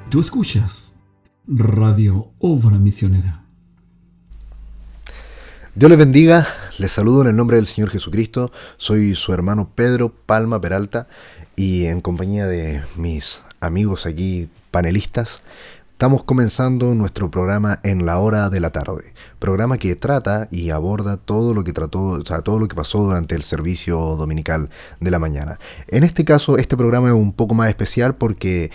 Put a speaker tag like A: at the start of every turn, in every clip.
A: Tú escuchas Radio Obra Misionera.
B: Dios les bendiga, les saludo en el nombre del Señor Jesucristo. Soy su hermano Pedro Palma Peralta y en compañía de mis amigos aquí panelistas estamos comenzando nuestro programa En la Hora de la Tarde, programa que trata y aborda todo lo que todo lo que pasó durante el servicio dominical de la mañana. En este caso, este programa es un poco más especial porque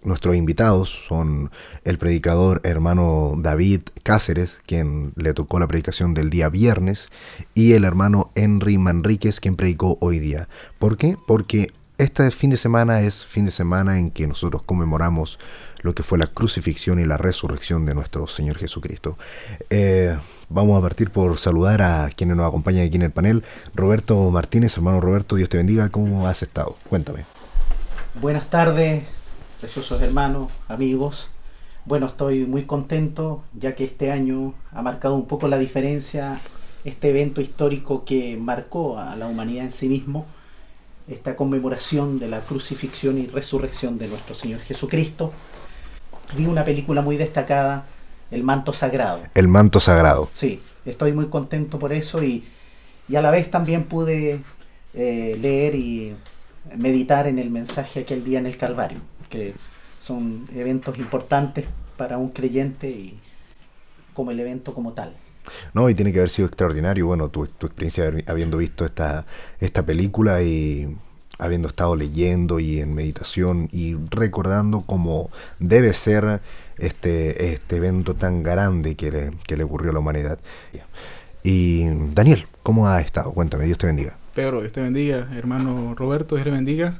B: nuestros invitados son el predicador hermano David Cáceres, quien le tocó la predicación del día viernes, y el hermano Henry Manríquez, quien predicó hoy día. ¿Por qué? Porque este fin de semana es fin de semana en que nosotros conmemoramos lo que fue la crucifixión y la resurrección de nuestro Señor Jesucristo. Vamos a partir por saludar a quienes nos acompañan aquí en el panel. Roberto Martínez, hermano Roberto, Dios te bendiga. ¿Cómo has estado? Cuéntame.
C: Buenas tardes, preciosos hermanos, amigos. Bueno, estoy muy contento ya que este año ha marcado un poco la diferencia, este evento histórico que marcó a la humanidad en sí mismo, esta conmemoración de la crucifixión y resurrección de nuestro Señor Jesucristo. Vi una película muy destacada, El Manto Sagrado.
B: El Manto Sagrado.
C: Sí, estoy muy contento por eso y a la vez también pude leer y meditar en el mensaje aquel día en el Calvario, que son eventos importantes para un creyente y como el evento como tal.
B: No, y tiene que haber sido extraordinario, bueno, tu experiencia habiendo visto esta película y habiendo estado leyendo y en meditación y recordando cómo debe ser este evento tan grande que le ocurrió a la humanidad. Y Daniel, ¿cómo has estado? Cuéntame, Dios te bendiga.
D: Pedro, Dios te bendiga, hermano Roberto, Dios te bendiga.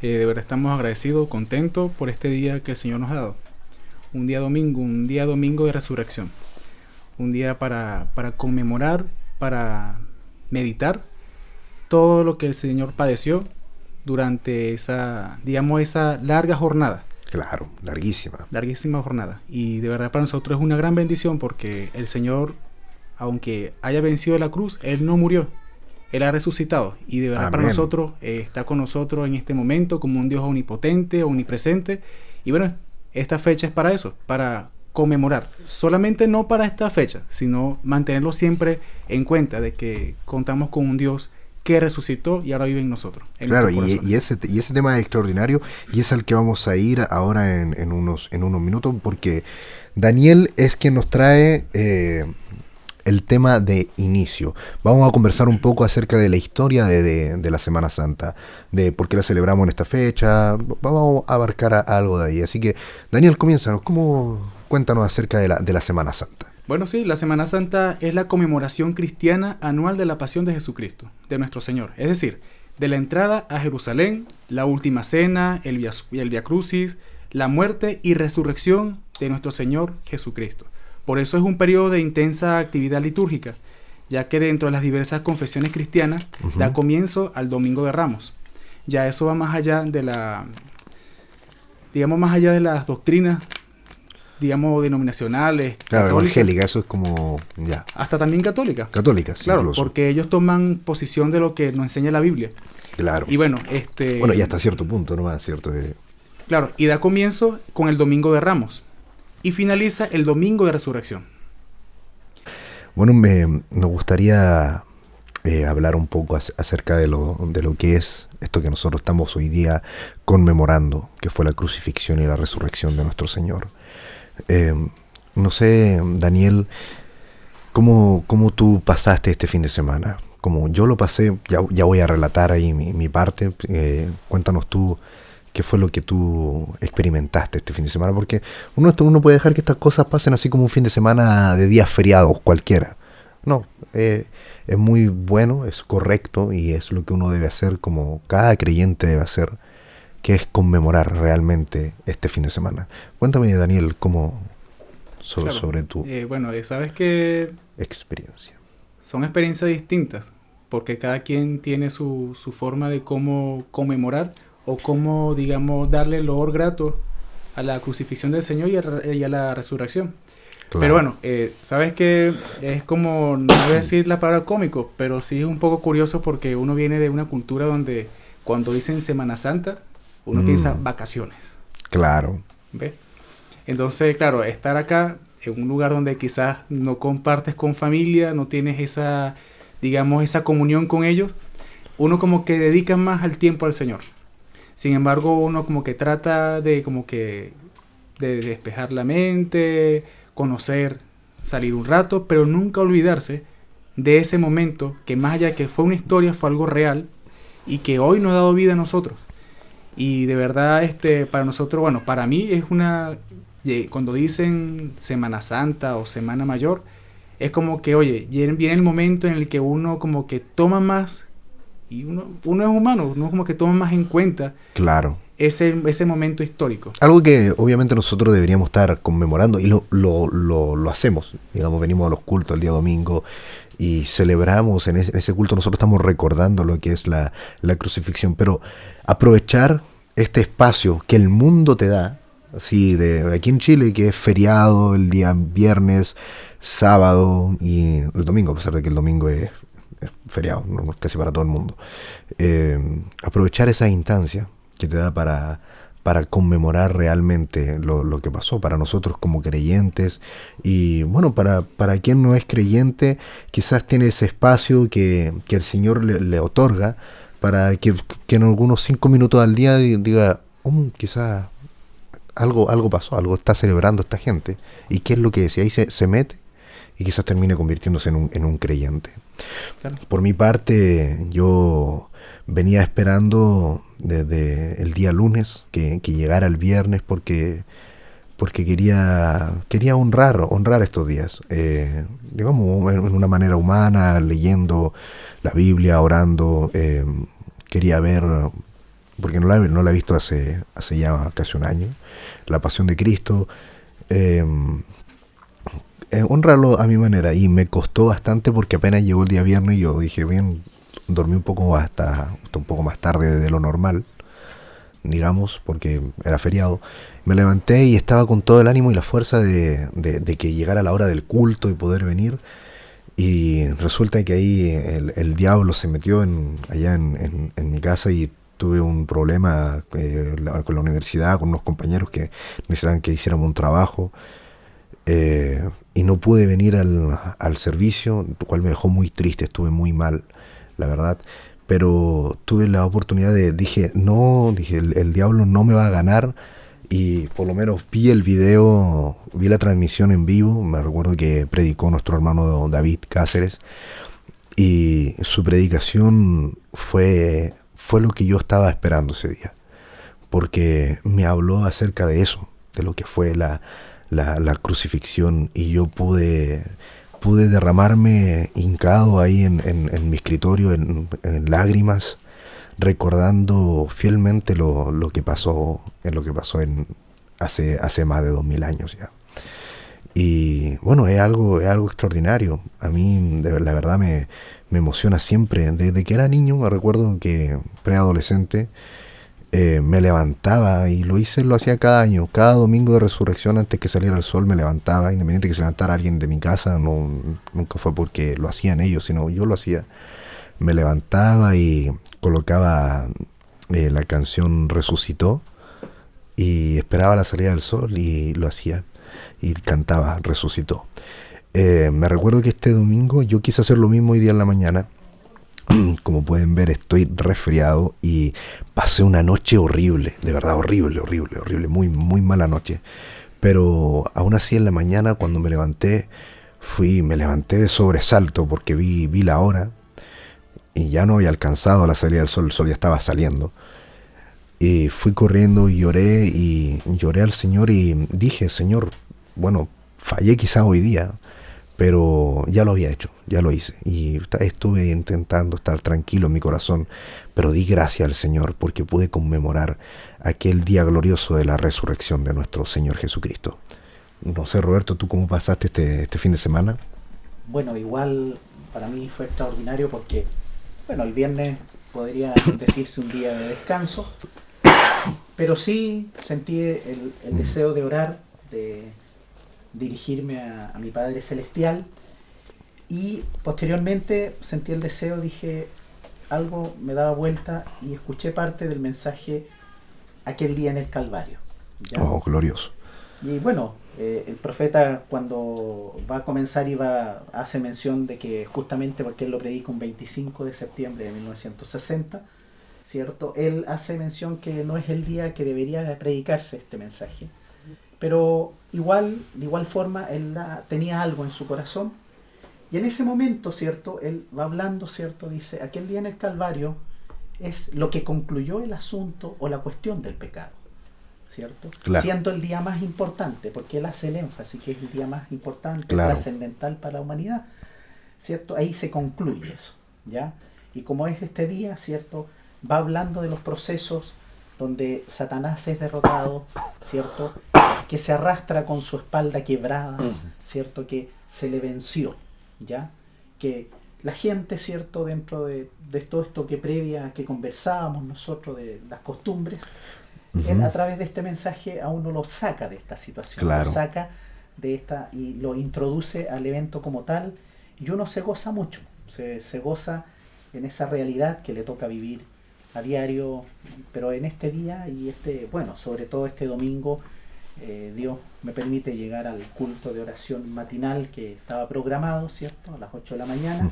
D: De verdad estamos agradecidos, contentos por este día que el Señor nos ha dado. Un día domingo de resurrección. Un día para conmemorar, para meditar todo lo que el Señor padeció durante esa larga jornada.
B: Claro, larguísima
D: jornada. Y de verdad para nosotros es una gran bendición porque el Señor, aunque haya vencido la cruz, Él no murió. Él ha resucitado y de verdad para nosotros está con nosotros en este momento como un Dios omnipotente, omnipresente. Y bueno, esta fecha es para eso, para conmemorar. Solamente no para esta fecha, sino mantenerlo siempre en cuenta de que contamos con un Dios que resucitó y ahora vive en nosotros.
B: Claro, y ese tema es extraordinario y es al que vamos a ir ahora en unos minutos porque Daniel es quien nos trae el tema de inicio. Vamos a conversar un poco acerca de la historia de la Semana Santa, de por qué la celebramos en esta fecha. Vamos a abarcar algo de ahí. Así que, Daniel, comiénzanos. Cuéntanos acerca de la Semana Santa.
D: Bueno, sí, la Semana Santa es la conmemoración cristiana anual de la pasión de Jesucristo, de nuestro Señor. Es decir, de la entrada a Jerusalén, la última cena, el Via Crucis, la muerte y resurrección de nuestro Señor Jesucristo. Por eso es un periodo de intensa actividad litúrgica, ya que dentro de las diversas confesiones cristianas da comienzo al Domingo de Ramos. Ya eso va más allá de más allá de las doctrinas, denominacionales,
B: claro, evangélica, eso es como, ya.
D: Hasta también católicas.
B: Católicas,
D: claro,
B: incluso.
D: Porque ellos toman posición de lo que nos enseña la Biblia.
B: Claro.
D: Y bueno,
B: Bueno, y hasta cierto punto, ¿no? ¿Cierto?
D: Claro, y da comienzo con el Domingo de Ramos. Y finaliza el Domingo de Resurrección.
B: Bueno, nos gustaría hablar un poco acerca de lo que es esto que nosotros estamos hoy día conmemorando, que fue la crucifixión y la resurrección de nuestro Señor. No sé, Daniel, ¿cómo tú pasaste este fin de semana? Como yo lo pasé, ya voy a relatar ahí mi parte. Cuéntanos tú. ¿Qué fue lo que tú experimentaste este fin de semana? Porque uno puede dejar que estas cosas pasen así como un fin de semana de días feriados cualquiera. No, es muy bueno, es correcto y es lo que uno debe hacer como cada creyente debe hacer, que es conmemorar realmente este fin de semana. Cuéntame, Daniel, sobre tu
D: sabes que
B: experiencia.
D: Son experiencias distintas, porque cada quien tiene su forma de cómo conmemorar o cómo, darle el olor grato a la crucifixión del Señor y a la resurrección. Claro. Pero bueno, sabes que es como, no voy a decir la palabra cómico, pero sí es un poco curioso porque uno viene de una cultura donde cuando dicen Semana Santa, uno piensa vacaciones.
B: Claro.
D: ¿Ves? Entonces, claro, estar acá en un lugar donde quizás no compartes con familia, no tienes esa, digamos, esa comunión con ellos, uno como que dedica más al tiempo al Señor. Sin embargo, uno como que trata de como que de despejar la mente, conocer, salir un rato, pero nunca olvidarse de ese momento que más allá de que fue una historia, fue algo real y que hoy nos ha dado vida a nosotros. Y de verdad, para nosotros, bueno, para mí es una... Cuando dicen Semana Santa o Semana Mayor, es como que, oye, viene el momento en el que uno como que toma más, y uno es humano, uno como que toma más en cuenta
B: Claro.
D: ese momento histórico.
B: Algo que obviamente nosotros deberíamos estar conmemorando y lo hacemos. Digamos, venimos a los cultos el día domingo y celebramos en ese culto, nosotros estamos recordando lo que es la crucifixión, pero aprovechar este espacio que el mundo te da, así de aquí en Chile, que es feriado el día viernes, sábado y el domingo, a pesar de que el domingo es feriado, no, casi para todo el mundo. Aprovechar esa instancia que te da para conmemorar realmente lo que pasó para nosotros como creyentes, y bueno, para quien no es creyente, quizás tiene ese espacio que el Señor le otorga para que en algunos 5 minutos al día diga, quizás algo pasó, algo está celebrando esta gente, y qué es lo que decía, ahí se mete y quizás termine convirtiéndose en un creyente.
D: Claro.
B: Por mi parte, yo venía esperando desde el día lunes que llegara el viernes porque quería honrar estos días, digamos, en una manera humana, leyendo la Biblia, orando. Quería ver, porque no la he visto hace ya casi un año, la Pasión de Cristo. Honrarlo a mi manera, y me costó bastante porque apenas llegó el día viernes y yo dije, bien, dormí un poco hasta un poco más tarde de lo normal, digamos, porque era feriado. Me levanté y estaba con todo el ánimo y la fuerza de que llegara la hora del culto y poder venir, y resulta que ahí el diablo se metió allá en mi casa, y tuve un problema con la universidad, con unos compañeros que necesitaban que hiciéramos un trabajo. Y no pude venir al servicio, lo cual me dejó muy triste, estuve muy mal, la verdad. Pero tuve la oportunidad dije, el diablo no me va a ganar, y por lo menos vi el video, vi la transmisión en vivo. Me recuerdo que predicó nuestro hermano David Cáceres, y su predicación fue lo que yo estaba esperando ese día, porque me habló acerca de eso, de lo que fue la crucifixión, y yo pude derramarme hincado ahí en mi escritorio en lágrimas, recordando fielmente lo que pasó hace más de 2000 años ya. Y bueno, es algo extraordinario. A mí la verdad me emociona siempre. Desde que era niño, me recuerdo que preadolescente, me levantaba, y lo hacía cada año, cada domingo de resurrección, antes que saliera el sol me levantaba, independiente que se levantara alguien de mi casa, nunca fue porque lo hacían ellos, sino yo lo hacía. Me levantaba y colocaba la canción Resucitó, y esperaba la salida del sol, y lo hacía, y cantaba Resucitó. Me recuerdo que este domingo yo quise hacer lo mismo hoy día en la mañana. Como pueden ver, estoy resfriado y pasé una noche horrible, de verdad horrible, muy, muy mala noche. Pero aún así en la mañana, cuando me levanté de sobresalto, porque vi la hora y ya no había alcanzado la salida del sol, el sol ya estaba saliendo. Y fui corriendo y lloré al Señor, y dije, Señor, bueno, fallé quizás hoy día, pero ya lo había hecho, ya lo hice, y estuve intentando estar tranquilo en mi corazón, pero di gracias al Señor porque pude conmemorar aquel día glorioso de la resurrección de nuestro Señor Jesucristo. No sé, Roberto, ¿tú cómo pasaste este fin de semana?
C: Bueno, igual para mí fue extraordinario porque, bueno, el viernes podría decirse un día de descanso, pero sí sentí el deseo de orar, de dirigirme a mi Padre Celestial, y posteriormente sentí el deseo, dije, algo me daba vuelta y escuché parte del mensaje aquel día en el Calvario. ¿ya?
B: Oh, glorioso.
C: Y bueno, el profeta cuando va a comenzar hace mención de que justamente porque él lo predica un 25 de septiembre de 1960, ¿cierto? Él hace mención que no es el día que debería predicarse este mensaje, pero de igual forma él tenía algo en su corazón, y en ese momento, ¿cierto? Él va hablando, ¿cierto? Dice, aquel día en el Calvario es lo que concluyó el asunto o la cuestión del pecado, ¿cierto?
B: Claro.
C: Siendo el día más importante, porque él hace el énfasis que es el día más importante,
B: claro,
C: trascendental para la humanidad, ¿cierto? Ahí se concluye eso, ¿ya? Y como es este día, ¿cierto? Va hablando de los procesos donde Satanás es derrotado, ¿cierto? Que se arrastra con su espalda quebrada, ¿cierto? Que se le venció, ¿ya? Que la gente, ¿cierto? Dentro de todo esto que conversábamos nosotros de las costumbres, él a través de este mensaje a uno lo saca de esta situación,
B: claro,
C: lo saca de esta y lo introduce al evento como tal, y uno se goza mucho, se goza en esa realidad que le toca vivir a diario, pero en este día y sobre todo este domingo, Dios me permite llegar al culto de oración matinal que estaba programado, ¿cierto? A las 8 de la mañana,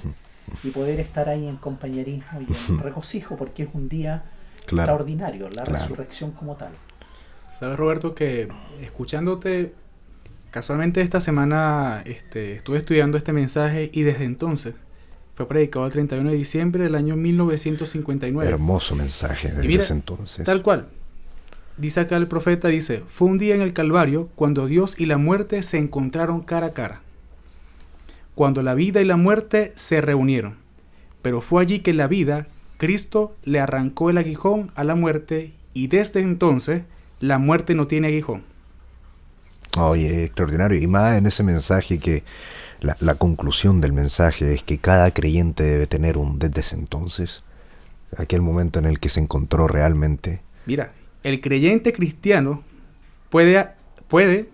C: y poder estar ahí en compañerismo y en regocijo, porque es un día extraordinario, la resurrección como tal.
D: Sabes, Roberto, que escuchándote, casualmente esta semana estuve estudiando este mensaje y desde entonces fue predicado el 31 de diciembre del año 1959.
B: Hermoso mensaje desde ese entonces.
D: Tal cual. Dice acá el profeta, dice, fue un día en el Calvario cuando Dios y la muerte se encontraron cara a cara. Cuando la vida y la muerte se reunieron. Pero fue allí que la vida, Cristo, le arrancó el aguijón a la muerte y desde entonces la muerte no tiene aguijón.
B: Oye, extraordinario. Y más en ese mensaje que la conclusión del mensaje es que cada creyente debe tener desde ese entonces, aquel momento en el que se encontró realmente.
D: Mira, el creyente cristiano puede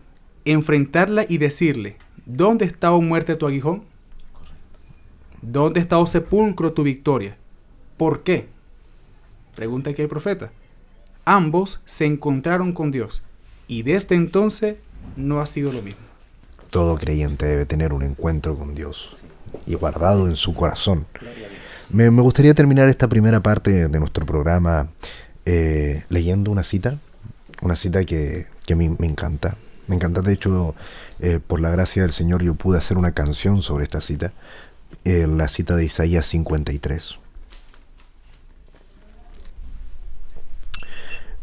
D: enfrentarla y decirle, ¿dónde está, oh muerte, tu aguijón? ¿Dónde está, oh sepulcro, tu victoria? ¿Por qué? Pregunta aquí el profeta. Ambos se encontraron con Dios y desde entonces no ha sido lo mismo.
B: Todo creyente debe tener un encuentro con Dios y guardado en su corazón. Me gustaría terminar esta primera parte de nuestro programa leyendo una cita que a mí me encanta. Me encanta, de hecho, por la gracia del Señor yo pude hacer una canción sobre esta cita, la cita de Isaías 53.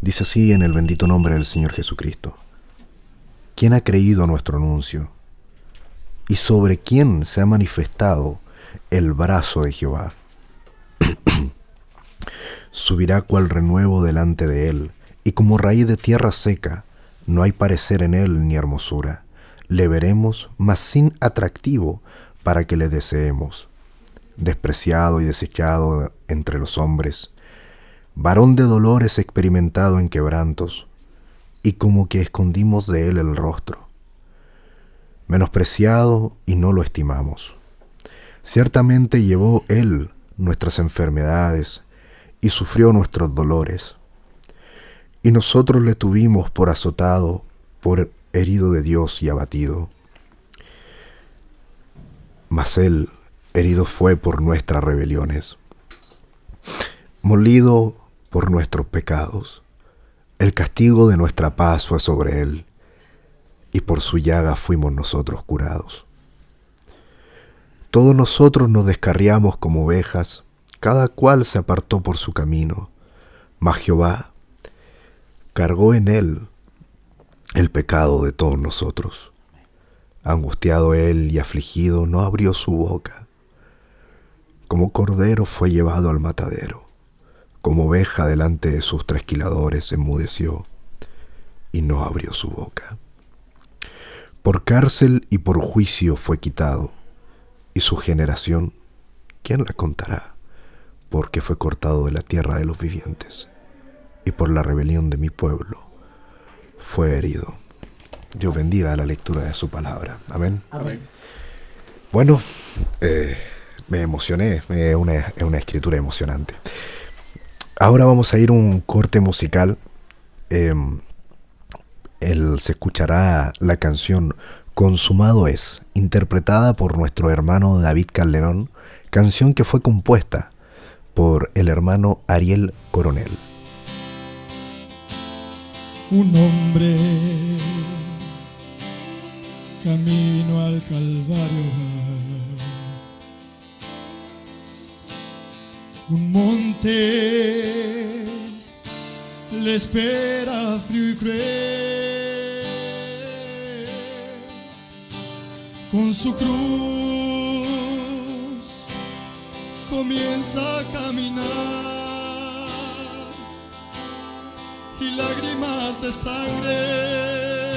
B: Dice así en el bendito nombre del Señor Jesucristo. ¿Quién ha creído a nuestro anuncio? ¿Y sobre quién se ha manifestado el brazo de Jehová? Subirá cual renuevo delante de él, y como raíz de tierra seca, no hay parecer en él ni hermosura. Le veremos, mas sin atractivo para que le deseemos. Despreciado y desechado entre los hombres, varón de dolores experimentado en quebrantos, y como que escondimos de él el rostro. Menospreciado y no lo estimamos. Ciertamente llevó él nuestras enfermedades y sufrió nuestros dolores. Y nosotros le tuvimos por azotado, por herido de Dios y abatido. Mas él herido fue por nuestras rebeliones, molido por nuestros pecados. El castigo de nuestra paz fue sobre él, y por su llaga fuimos nosotros curados. Todos nosotros nos descarriamos como ovejas, cada cual se apartó por su camino, mas Jehová cargó en él el pecado de todos nosotros. Angustiado él y afligido, no abrió su boca. Como cordero fue llevado al matadero, como oveja delante de sus trasquiladores enmudeció, y no abrió su boca. Por cárcel y por juicio fue quitado, y su generación, ¿quién la contará? Porque fue cortado de la tierra de los vivientes, y por la rebelión de mi pueblo fue herido. Dios bendiga la lectura de su palabra. Amén.
C: Amén.
B: Bueno, me emocioné, es una escritura emocionante. Ahora vamos a ir a un corte musical. se escuchará la canción Consumado es, interpretada por nuestro hermano David Calderón, canción que fue compuesta por el hermano Ariel Coronel.
E: Un hombre camino al Calvario va. Un monte le espera frío y cruel. Con su cruz comienza a caminar y lágrimas de sangre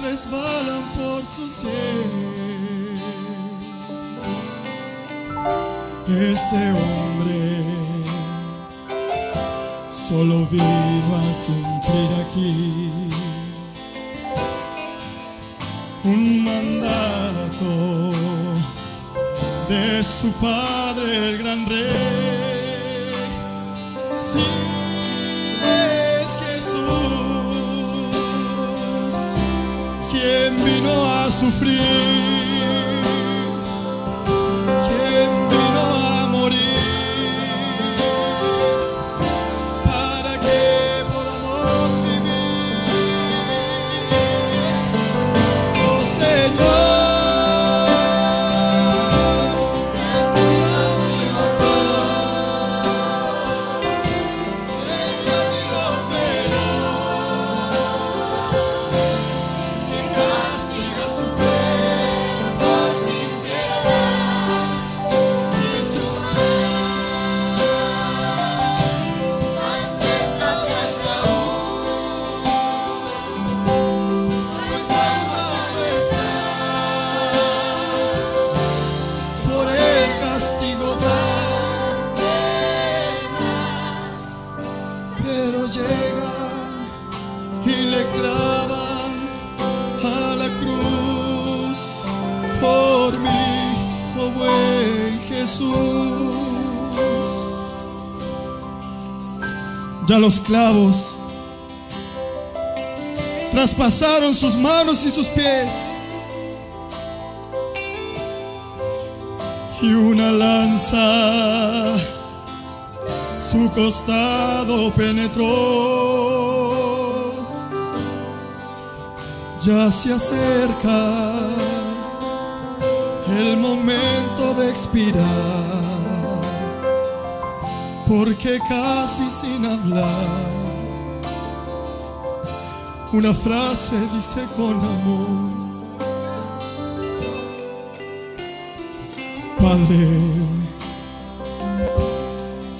E: resbalan por su sien. Ese hombre solo vino a cumplir aquí un mandato de su padre, el gran rey. Sí, es Jesús quien vino a sufrir, quien vino a morir, para que podamos vivir. Oh Señor, ya los clavos traspasaron sus manos y sus pies, y una lanza su costado penetró. Ya se acerca el momento de expirar, porque casi sin hablar una frase dice con amor: Padre,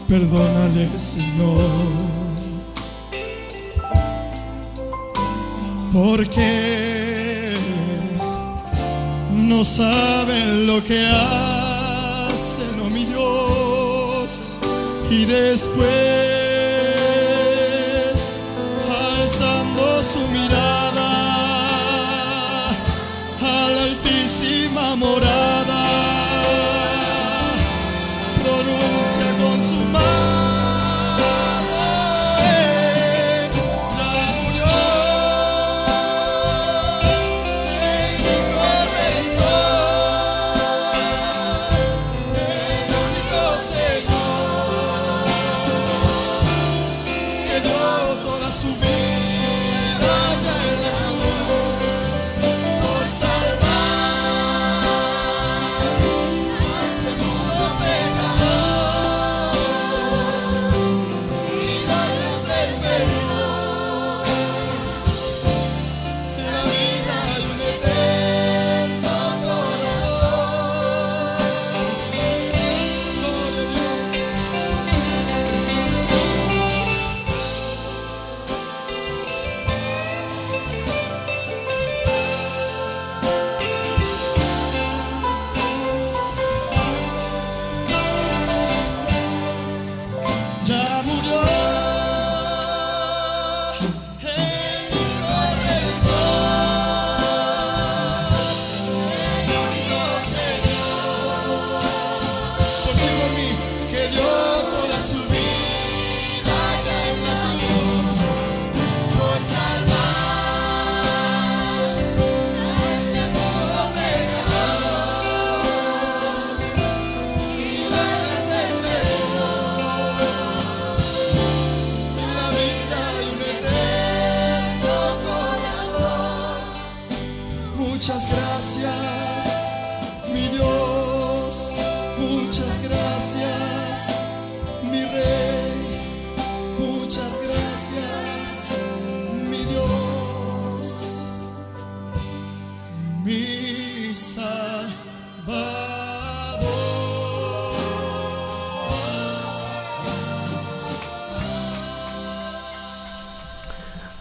E: perdónale, Señor, porque no saben lo que hacen, oh mi Dios. Y después, alzando su mirada a la altísima morada, pronuncia con su mano: ya murió el único Redentor, el único Señor, que dio toda su vida ya en la cruz por salvar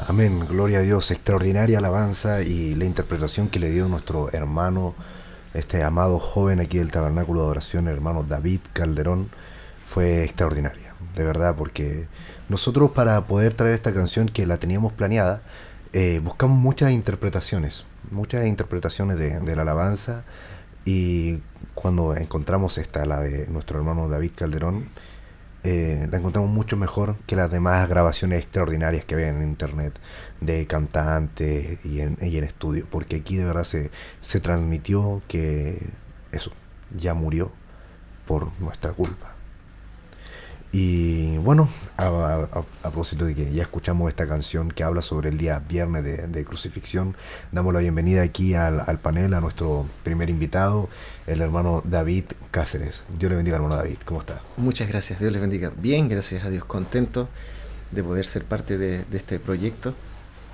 B: Amén, gloria a Dios, extraordinaria alabanza y la interpretación que le dio nuestro hermano, este amado joven aquí del Tabernáculo de Adoración, el hermano David Calderón, fue extraordinaria, de verdad, porque nosotros para poder traer esta canción que la teníamos planeada, buscamos muchas interpretaciones de la alabanza, y cuando encontramos la de nuestro hermano David Calderón, la encontramos mucho mejor que las demás grabaciones extraordinarias que ven en internet de cantantes y en estudio, porque aquí de verdad se transmitió que eso ya murió por nuestra culpa. Y bueno, a propósito de que ya escuchamos esta canción que habla sobre el día viernes de crucifixión, damos la bienvenida aquí al panel a nuestro primer invitado, el hermano David Cáceres. Dios le bendiga, hermano David, ¿cómo está?
F: Muchas gracias, Dios les bendiga. Bien, gracias a Dios, contento de poder ser parte de este proyecto,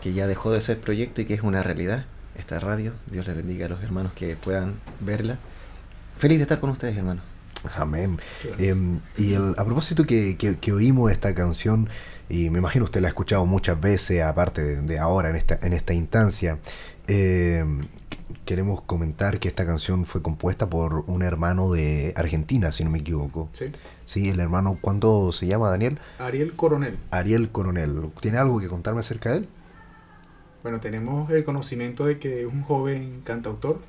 F: que ya dejó de ser proyecto y que es una realidad, esta radio. Dios les bendiga a los hermanos que puedan verla. Feliz de estar con ustedes, hermanos.
B: Amén. Y a propósito que oímos esta canción, y me imagino usted la ha escuchado muchas veces, aparte de ahora en esta instancia, queremos comentar que esta canción fue compuesta por un hermano de Argentina, si no me equivoco.
D: Sí.
B: Sí, el hermano, ¿cuánto se llama, Daniel?
D: Ariel Coronel.
B: Ariel Coronel. ¿Tiene algo que contarme acerca de él?
D: Bueno, tenemos el conocimiento de que es un joven cantautor,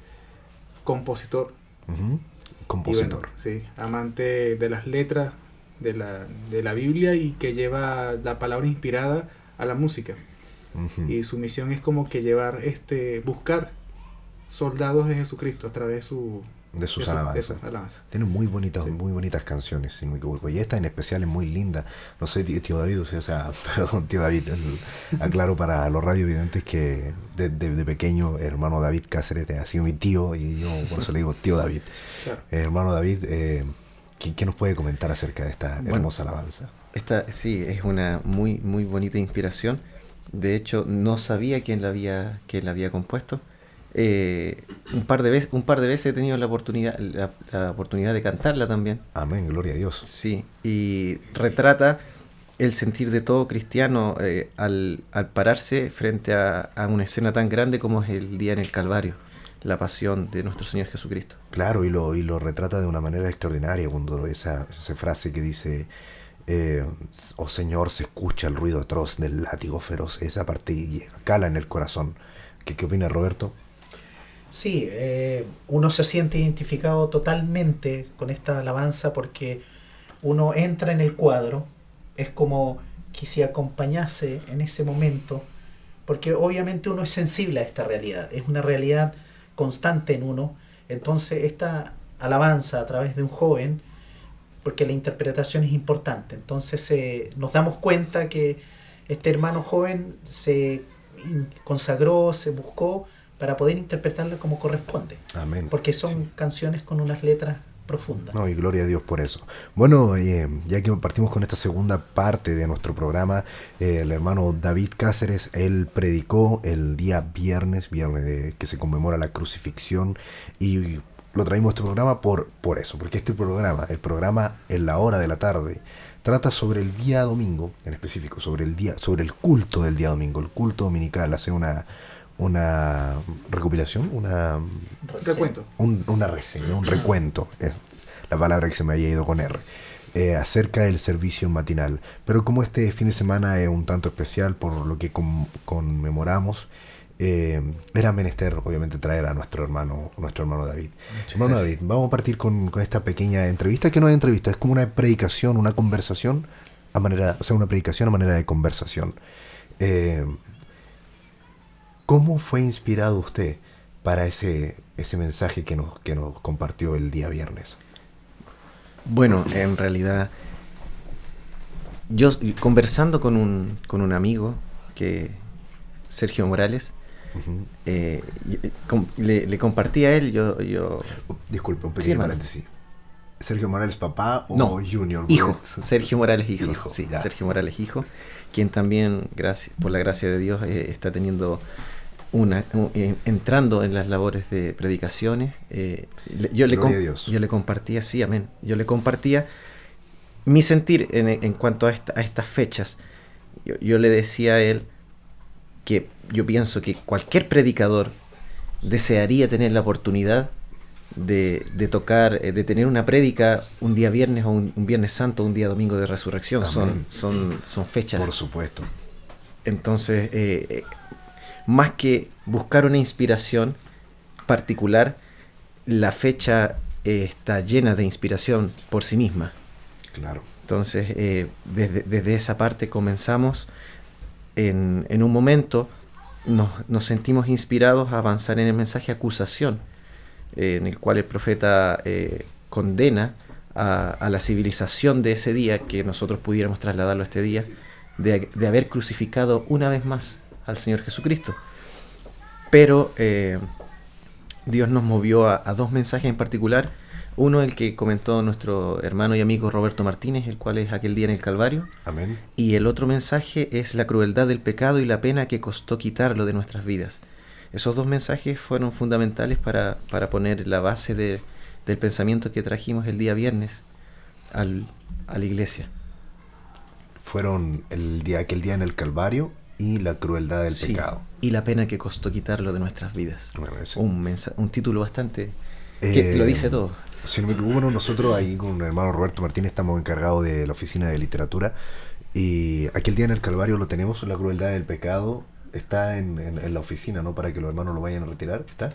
D: compositor.
B: Uh-huh. Compositor.
D: Bueno, sí, amante de las letras de la Biblia y que lleva la palabra inspirada a la música.
B: Uh-huh.
D: Y su misión es como que buscar soldados de Jesucristo a través de sus alabanzas.
B: Tiene muy bonitas canciones, si no me equivoco. Y esta en especial es muy linda. No sé, tío David, perdón, tío David, aclaro para los radiovidentes que de pequeño, hermano David Cáceres ha sido mi tío, y yo por eso le digo tío David. Claro. Hermano David, ¿qué nos puede comentar acerca de esta hermosa alabanza?
F: Esta sí, es una muy, muy bonita inspiración. De hecho, no sabía quién la había compuesto. Un par de veces he tenido la oportunidad de cantarla también.
B: Amén, gloria a Dios.
F: Sí, y retrata el sentir de todo cristiano al pararse frente a una escena tan grande como es el día en el Calvario, la pasión de nuestro Señor Jesucristo.
B: Claro, y lo retrata de una manera extraordinaria, cuando esa frase que dice oh Señor, se escucha el ruido atroz del látigo feroz, esa parte cala en el corazón. ¿Qué opina Roberto?
C: Sí, uno se siente identificado totalmente con esta alabanza porque uno entra en el cuadro, es como que si acompañase en ese momento, porque obviamente uno es sensible a esta realidad, es una realidad constante en uno. Entonces esta alabanza a través de un joven, porque la interpretación es importante, entonces nos damos cuenta que este hermano joven se consagró, se buscó para poder interpretarla como corresponde.
B: Amén.
C: Porque son canciones con unas letras profundas.
B: No, y gloria a Dios por eso. Bueno, ya que partimos con esta segunda parte de nuestro programa, el hermano David Cáceres, él predicó el día viernes que se conmemora la crucifixión, y lo traímos a este programa por eso, porque el programa en la hora de la tarde trata sobre el día domingo, en específico sobre el culto del día domingo, el culto dominical. Hace una recopilación, una reseña, un recuento, es la palabra que se me había ido con R, acerca del servicio matinal. Pero como este fin de semana es un tanto especial por lo que conmemoramos, era menester obviamente traer a nuestro hermano David. Hermano David, vamos a partir con esta pequeña entrevista, que no es entrevista, es como una predicación, una conversación una predicación a manera de conversación. ¿Cómo fue inspirado usted para ese mensaje que nos compartió el día viernes?
F: Bueno, en realidad, yo conversando con un amigo, Sergio Morales, uh-huh. Le compartí a él,
B: Disculpe, un pequeño paréntesis. ¿Sergio Morales papá o
F: no,
B: Junior?
F: Hijo, Sergio Morales hijo. Sí,
B: ya.
F: Sergio Morales hijo, quien también, por la gracia de Dios, está teniendo entrando en las labores de predicaciones. Yo le compartía, sí, amén. Yo le compartía mi sentir en cuanto a estas fechas. Yo le decía a él que yo pienso que cualquier predicador desearía tener la oportunidad de tocar, de tener una prédica un día viernes o un Viernes Santo, un día domingo de resurrección. Son fechas.
B: Por supuesto.
F: Entonces, más que buscar una inspiración particular, la fecha está llena de inspiración por sí misma.
B: Claro.
F: Entonces, desde esa parte comenzamos. En un momento nos sentimos inspirados a avanzar en el mensaje acusación, en el cual el profeta condena a la civilización de ese día, que nosotros pudiéramos trasladarlo a este día, de haber crucificado una vez más al Señor Jesucristo. Pero Dios nos movió a dos mensajes en particular. Uno, el que comentó nuestro hermano y amigo Roberto Martínez, el cual es aquel día en el Calvario.
B: Amén.
F: Y el otro mensaje es la crueldad del pecado y la pena que costó quitarlo de nuestras vidas. Esos dos mensajes fueron fundamentales para poner la base del pensamiento que trajimos el día viernes a la iglesia.
B: Fueron aquel día en el Calvario y la crueldad del pecado.
F: Y la pena que costó quitarlo de nuestras vidas.
B: Bueno,
F: un título bastante... que lo dice todo.
B: Si no me equivoco, nosotros ahí con el hermano Roberto Martínez estamos encargados de la oficina de literatura, y aquel día en el Calvario lo tenemos, la crueldad del pecado, está en la oficina, ¿no? Para que los hermanos lo vayan a retirar, ¿está?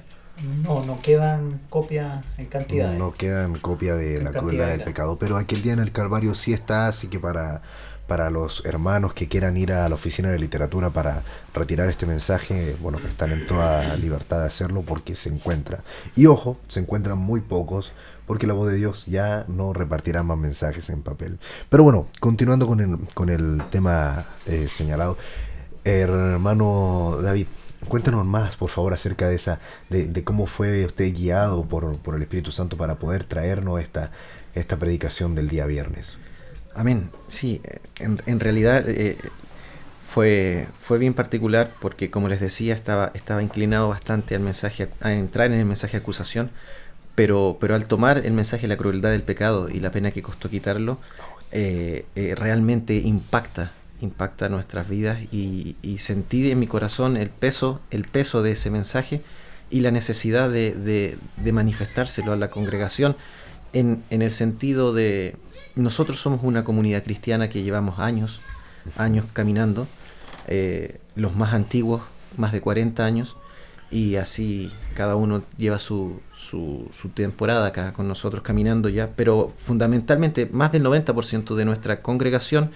C: No quedan copias en cantidad.
B: No quedan copias de la crueldad del pecado, pero aquel día en el Calvario sí está, así que para los hermanos que quieran ir a la oficina de literatura para retirar este mensaje, bueno, que están en toda libertad de hacerlo, porque se encuentra. Y ojo, se encuentran muy pocos, porque la voz de Dios ya no repartirá más mensajes en papel. Pero bueno, continuando con el tema señalado, hermano David, cuéntanos más, por favor, acerca de cómo fue usted guiado por el Espíritu Santo para poder traernos esta predicación del día viernes.
F: Amén. Sí, en realidad fue bien particular, porque como les decía, estaba inclinado bastante a entrar en el mensaje de acusación, pero al tomar el mensaje de la crueldad del pecado y la pena que costó quitarlo, realmente impacta nuestras vidas, y sentí en mi corazón el peso de ese mensaje y la necesidad de manifestárselo a la congregación, en el sentido de... Nosotros somos una comunidad cristiana que llevamos años caminando, los más antiguos, más de 40 años, y así cada uno lleva su temporada acá con nosotros caminando ya, pero fundamentalmente más del 90% de nuestra congregación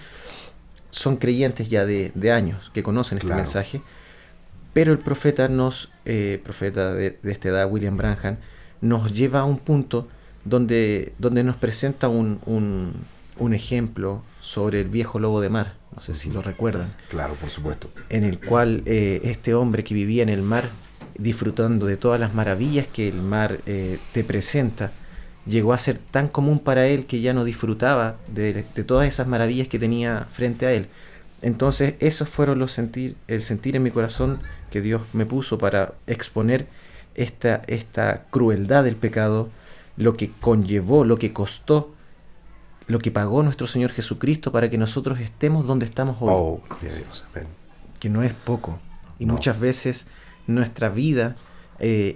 F: son creyentes ya de años, que conocen este mensaje, pero el profeta profeta de esta edad, William Branham, nos lleva a un punto donde nos presenta un ejemplo sobre el viejo lobo de mar, no sé si lo recuerdan.
B: Claro, por supuesto.
F: En el cual este hombre que vivía en el mar, disfrutando de todas las maravillas que el mar te presenta, llegó a ser tan común para él que ya no disfrutaba de todas esas maravillas que tenía frente a él. Entonces esos fueron el sentir en mi corazón que Dios me puso para exponer esta crueldad del pecado, lo que conllevó, lo que costó, lo que pagó nuestro Señor Jesucristo para que nosotros estemos donde estamos hoy.
B: Oh, Dios, amén.
F: Que no es poco. Y muchas veces nuestra vida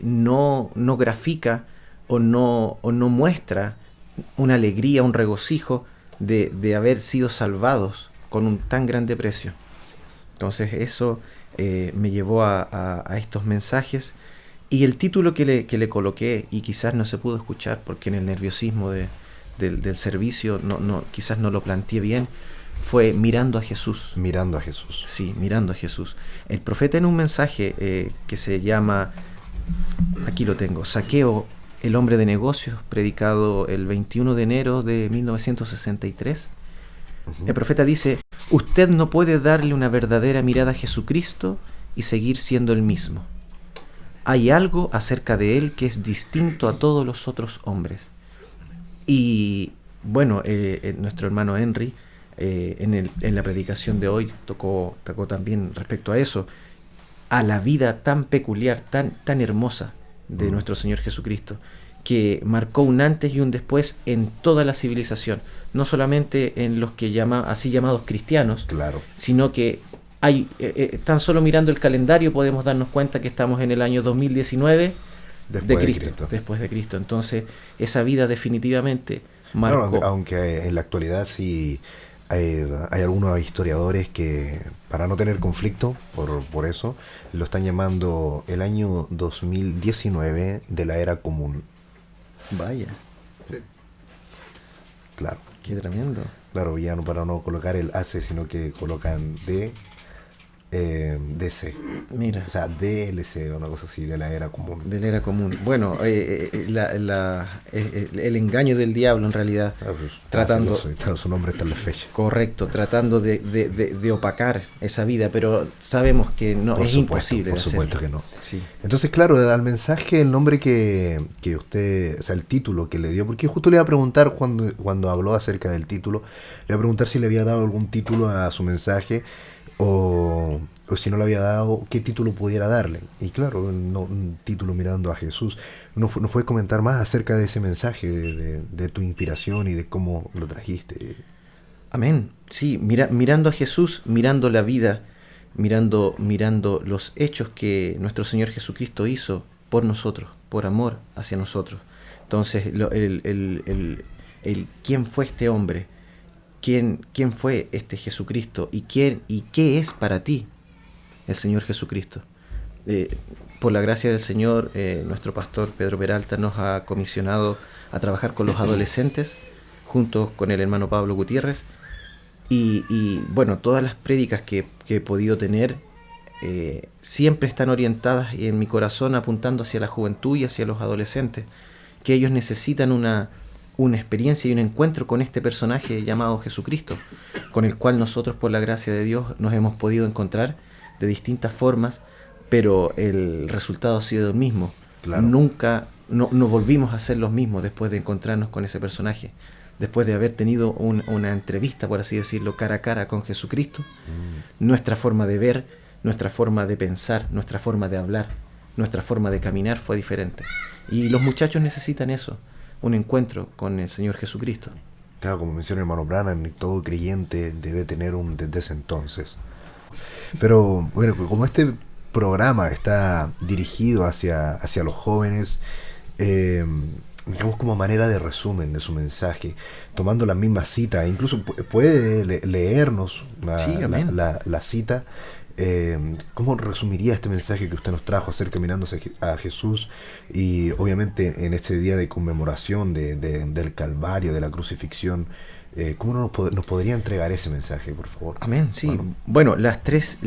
F: no grafica o no muestra una alegría, un regocijo de haber sido salvados con un tan grande precio. Entonces eso me llevó a estos mensajes. Y el título que le coloqué, y quizás no se pudo escuchar porque en el nerviosismo del servicio quizás no lo planteé bien, fue Mirando a Jesús.
B: Mirando a Jesús.
F: Sí, Mirando a Jesús. El profeta, en un mensaje que se llama, aquí lo tengo, Zaqueo, el hombre de negocios, predicado el 21 de enero de 1963, el profeta dice: usted no puede darle una verdadera mirada a Jesucristo y seguir siendo el mismo. Hay algo acerca de él que es distinto a todos los otros hombres. Y bueno, nuestro hermano Henry en la predicación de hoy tocó también respecto a eso, a la vida tan peculiar, tan hermosa de nuestro Señor Jesucristo, que marcó un antes y un después en toda la civilización, no solamente en los que así llamados cristianos,
B: claro,
F: sino que tan solo mirando el calendario podemos darnos cuenta que estamos en el año 2019 después de Cristo. Entonces, esa vida definitivamente marcó.
B: No, aunque en la actualidad sí hay algunos historiadores que, para no tener conflicto por eso, lo están llamando el año 2019 de la era común.
F: Vaya.
B: Sí. Claro.
F: Qué tremendo.
B: Claro, ya no, para no colocar el AC, sino que colocan DC.
F: Mira.
B: O sea, DLC, una cosa así, de la era común.
F: De la era común. Bueno, el engaño del diablo en realidad. Tratando.
B: Su nombre está en la fecha.
F: Correcto, tratando de opacar esa vida, pero sabemos que no es imposible.
B: Por supuesto que no.
F: Sí.
B: Entonces, claro, al mensaje, el nombre que usted, o sea, el título que le dio, porque justo le iba a preguntar cuando habló acerca del título, le iba a preguntar si le había dado algún título a su mensaje. O si no le había dado, ¿qué título pudiera darle? Y claro, un título mirando a Jesús. ¿Nos puedes comentar más acerca de ese mensaje, de tu inspiración y de cómo lo trajiste?
F: Amén. Sí, mirando a Jesús, mirando la vida, mirando los hechos que nuestro Señor Jesucristo hizo por nosotros, por amor hacia nosotros. Entonces, ¿quién fue este hombre? ¿Quién fue este Jesucristo? ¿Y qué es para ti el Señor Jesucristo? Por la gracia del Señor, nuestro pastor Pedro Peralta nos ha comisionado a trabajar con los adolescentes, junto con el hermano Pablo Gutiérrez. Y bueno, todas las prédicas que he podido tener siempre están orientadas en mi corazón apuntando hacia la juventud y hacia los adolescentes, que ellos necesitan una experiencia y un encuentro con este personaje llamado Jesucristo, con el cual nosotros por la gracia de Dios nos hemos podido encontrar de distintas formas, pero el resultado ha sido el mismo. Claro. Nunca no volvimos a ser los mismos después de encontrarnos con ese personaje, después de haber tenido una entrevista, por así decirlo, cara a cara con Jesucristo. Nuestra forma de ver, nuestra forma de pensar, nuestra forma de hablar, nuestra forma de caminar fue diferente. Y los muchachos necesitan eso, un encuentro con el Señor Jesucristo.
B: Claro, como menciona el hermano Branham, todo creyente debe tener desde ese entonces. Pero bueno, como este programa está dirigido hacia los jóvenes, digamos como manera de resumen de su mensaje, tomando la misma cita, incluso puede leernos la cita. ¿Cómo resumiría este mensaje que usted nos trajo acerca mirándose a Jesús y obviamente en este día de conmemoración del Calvario, de la crucifixión? ¿Cómo nos podría entregar ese mensaje, por favor?
F: Amén, sí. Bueno, las tres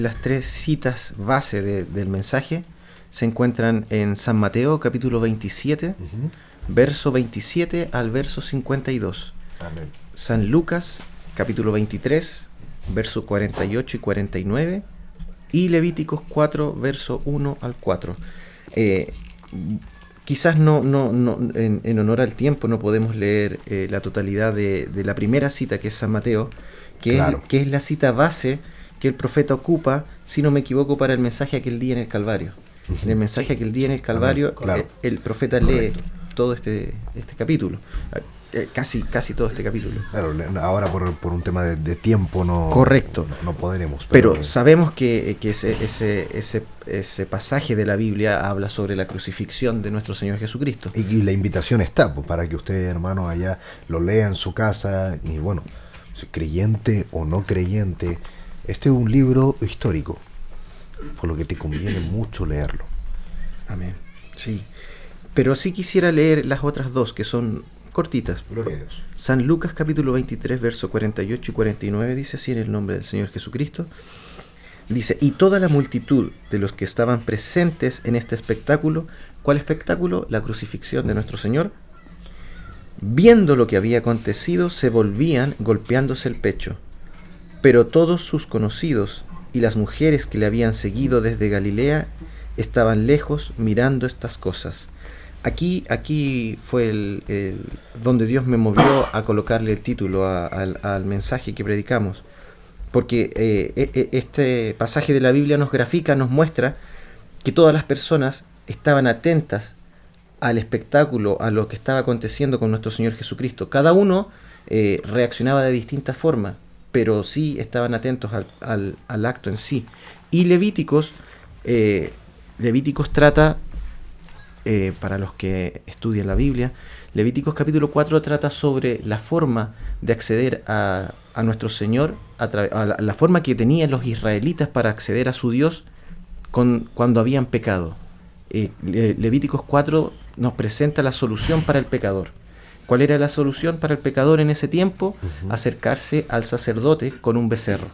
F: citas base del mensaje se encuentran en San Mateo, capítulo 27, verso 27 al verso 52.
B: Amén.
F: San Lucas, capítulo 23, verso 48 y 49. Y Levíticos 4, verso 1 al 4. Quizás no en honor al tiempo no podemos leer la totalidad de la primera cita, que es San Mateo, que es la cita base que el profeta ocupa, si no me equivoco, para el mensaje aquel día en el Calvario. En el mensaje aquel día en el Calvario, el profeta lee todo este capítulo. Casi todo este capítulo.
B: Claro, ahora por un tema de tiempo no.
F: Correcto.
B: No podremos.
F: Pero sabemos que ese pasaje de la Biblia habla sobre la crucifixión de nuestro Señor Jesucristo.
B: Y la invitación está, pues, para que usted, hermano, allá lo lea en su casa. Y bueno, creyente o no creyente, este es un libro histórico, por lo que te conviene mucho leerlo.
F: Amén. Sí. Pero sí quisiera leer las otras dos, que son cortitas.
B: Gloria a Dios.
F: San Lucas capítulo 23, verso 48 y 49 dice así en el nombre del Señor Jesucristo. Dice: y toda la multitud de los que estaban presentes en este espectáculo, ¿cuál espectáculo? La crucifixión de nuestro Señor. Viendo lo que había acontecido, se volvían golpeándose el pecho. Pero todos sus conocidos y las mujeres que le habían seguido desde Galilea estaban lejos mirando estas cosas. Aquí fue donde Dios me movió a colocarle el título al mensaje que predicamos, porque este pasaje de la Biblia nos grafica, nos muestra que todas las personas estaban atentas al espectáculo, a lo que estaba aconteciendo con nuestro Señor Jesucristo. Cada uno reaccionaba de distinta forma, pero sí estaban atentos al acto en sí. Y Levíticos trata, para los que estudian la Biblia, Levíticos capítulo 4 trata sobre la forma de acceder a nuestro Señor, la forma que tenían los israelitas para acceder a su Dios cuando habían pecado. Levíticos 4 nos presenta la solución para el pecador. ¿Cuál era la solución para el pecador en ese tiempo? Acercarse al sacerdote con un becerro.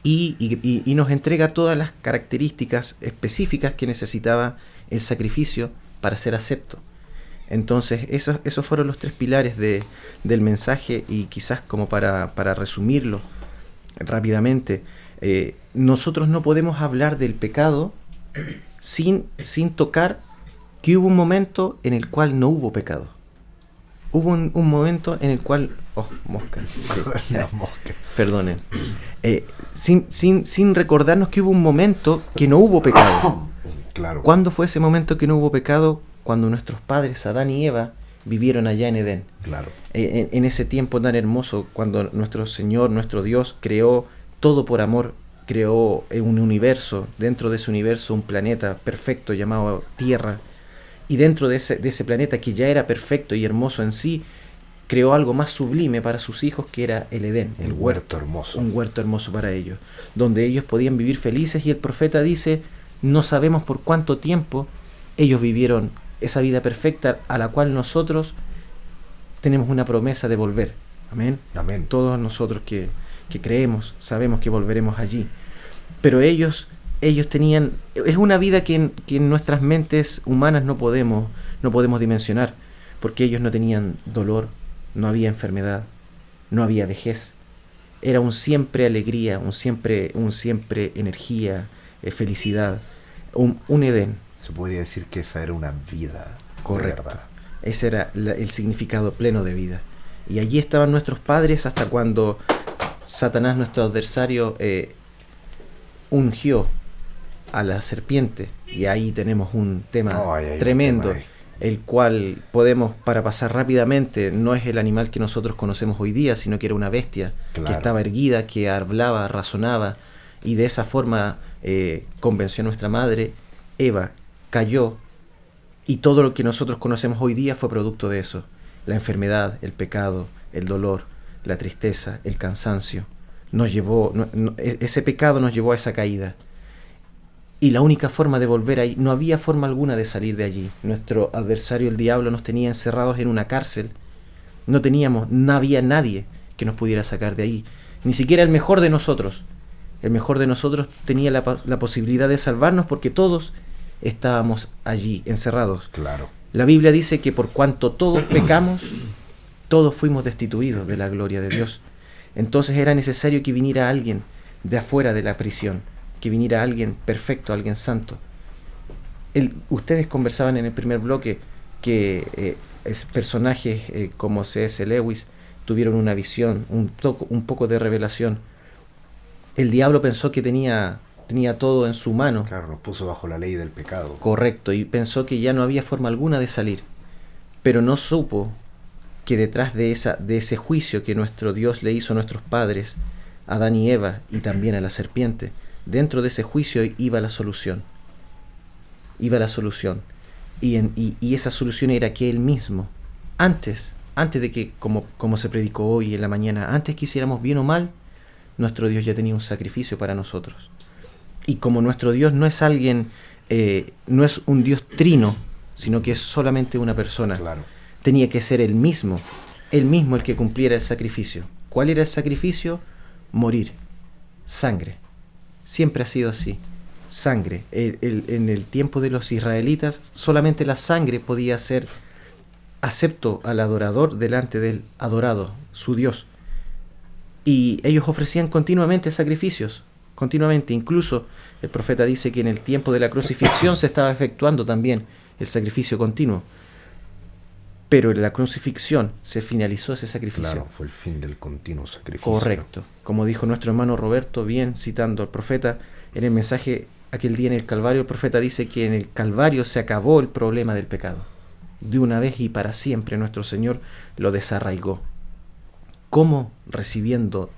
F: Y nos entrega todas las características específicas que necesitaba el sacrificio para ser acepto. Entonces, esos fueron los 3 pilares del mensaje, y quizás como para resumirlo rápidamente, nosotros no podemos hablar del pecado sin tocar que hubo un momento en el cual no hubo pecado. Hubo un momento en el cual... Oh, mosca. Sí.
B: Las moscas.
F: Perdonen. Sin recordarnos que hubo un momento que no hubo pecado.
B: Claro.
F: ¿Cuándo fue ese momento que no hubo pecado? Cuando nuestros padres, Adán y Eva, vivieron allá en Edén.
B: Claro.
F: En ese tiempo tan hermoso, cuando nuestro Señor, nuestro Dios, creó todo por amor, creó un universo, dentro de ese universo un planeta perfecto llamado Tierra, y dentro de ese planeta que ya era perfecto y hermoso en sí, creó algo más sublime para sus hijos, que era el Edén, el huerto
B: hermoso.
F: Un huerto hermoso para ellos, donde ellos podían vivir felices, y el profeta dice, no sabemos por cuánto tiempo ellos vivieron esa vida perfecta a la cual nosotros tenemos una promesa de volver. Amén.
B: Amén.
F: Todos nosotros que creemos, sabemos que volveremos allí. Pero ellos tenían, es una vida que en nuestras mentes humanas no podemos dimensionar, porque ellos no tenían dolor, no había enfermedad, no había vejez. Era un siempre alegría, un siempre energía, felicidad, un Edén.
B: Se podría decir que esa era una vida.
F: Correcto. Ese era el significado pleno de vida. Y allí estaban nuestros padres hasta cuando Satanás, nuestro adversario, ungió a la serpiente. Y ahí tenemos un tema tremendo, el cual podemos, para pasar rápidamente, no es el animal que nosotros conocemos hoy día, sino que era una bestia, claro, que estaba erguida, que hablaba, razonaba, y de esa forma convenció a nuestra madre. Eva cayó, y todo lo que nosotros conocemos hoy día fue producto de eso: la enfermedad, el pecado, el dolor, la tristeza, el cansancio. Ese pecado nos llevó a esa caída, y la única forma de volver ahí, no había forma alguna de salir de allí. Nuestro adversario, el diablo, nos tenía encerrados en una cárcel. No había nadie que nos pudiera sacar de ahí, ni siquiera el mejor de nosotros. El mejor de nosotros tenía la posibilidad de salvarnos, porque todos estábamos allí encerrados.
B: Claro.
F: La Biblia dice que por cuanto todos pecamos, todos fuimos destituidos de la gloria de Dios. Entonces era necesario que viniera alguien de afuera de la prisión, que viniera alguien perfecto, alguien santo. Ustedes conversaban en el primer bloque que personajes como C.S. Lewis tuvieron una visión, un poco de revelación. El diablo pensó que tenía todo en su mano.
B: Claro, nos puso bajo la ley del pecado.
F: Correcto, y pensó que ya no había forma alguna de salir. Pero no supo que detrás de ese juicio que nuestro Dios le hizo a nuestros padres, a Adán y Eva, y también a la serpiente, dentro de ese juicio iba la solución. Iba la solución. Y esa solución era que Él mismo, antes de que, como se predicó hoy en la mañana, antes que hiciéramos bien o mal, nuestro Dios ya tenía un sacrificio para nosotros. Y como nuestro Dios no es no es un Dios trino, sino que es solamente una persona,
B: claro,
F: tenía que ser Él mismo el que cumpliera el sacrificio. ¿Cuál era el sacrificio? Morir. Sangre. Siempre ha sido así. Sangre. En el tiempo de los israelitas, solamente la sangre podía ser acepto al adorador delante del adorado, su Dios. Y ellos ofrecían continuamente sacrificios, continuamente. Incluso el profeta dice que en el tiempo de la crucifixión se estaba efectuando también el sacrificio continuo. Pero en la crucifixión se finalizó ese sacrificio.
B: Claro, fue el fin del continuo sacrificio.
F: Correcto. Como dijo nuestro hermano Roberto, bien citando al profeta, en el mensaje aquel día en el Calvario, el profeta dice que en el Calvario se acabó el problema del pecado. De una vez y para siempre nuestro Señor lo desarraigó. ¿Cómo? Recibiendo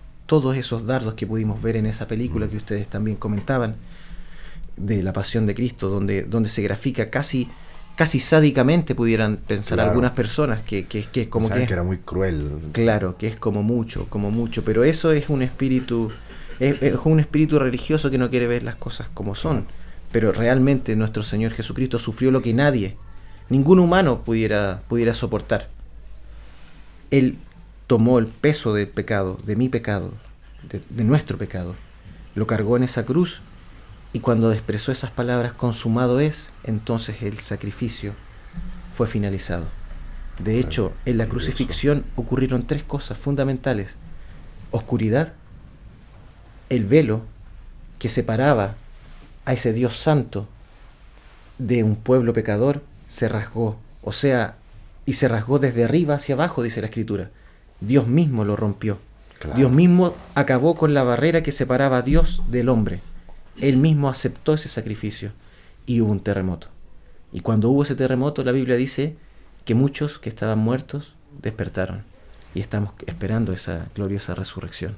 F: todos esos dardos que pudimos ver en esa película que ustedes también comentaban, de la Pasión de Cristo, donde se grafica casi sádicamente, pudieran pensar algunas personas, que es como que
B: era muy cruel.
F: Claro, que es como mucho, pero eso es un espíritu, es un espíritu religioso que no quiere ver las cosas como son. Pero realmente nuestro Señor Jesucristo sufrió lo que ningún humano pudiera soportar. Él tomó el peso del pecado, de mi pecado, de nuestro pecado, lo cargó en esa cruz, y cuando expresó esas palabras, consumado es, entonces el sacrificio fue finalizado. De hecho, en la crucifixión ocurrieron 3 cosas fundamentales: oscuridad, el velo que separaba a ese Dios santo de un pueblo pecador se rasgó, y se rasgó desde arriba hacia abajo, dice la Escritura. Dios mismo lo rompió. Claro. Dios mismo acabó con la barrera que separaba a Dios del hombre. Él mismo aceptó ese sacrificio y hubo un terremoto. Y cuando hubo ese terremoto, la Biblia dice que muchos que estaban muertos despertaron, y estamos esperando esa gloriosa resurrección.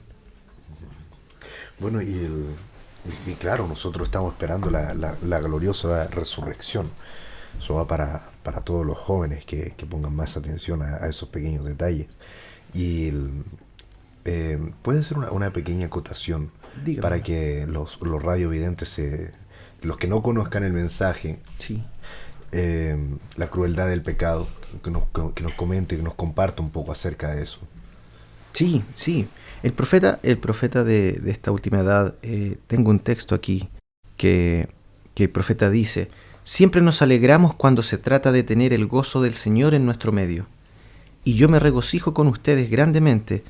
B: Bueno, y claro, nosotros estamos esperando la gloriosa resurrección. Eso va para todos los jóvenes que pongan más atención a esos pequeños detalles. Y puede ser una pequeña acotación. Dígame. Para que los radiovidentes, los que no conozcan el mensaje,
F: sí,
B: la crueldad del pecado, que nos comente, que nos comparta un poco acerca de eso.
F: Sí. El profeta de esta última edad, tengo un texto aquí que el profeta dice: siempre nos alegramos cuando se trata de tener el gozo del Señor en nuestro medio, y yo me regocijo con ustedes grandemente.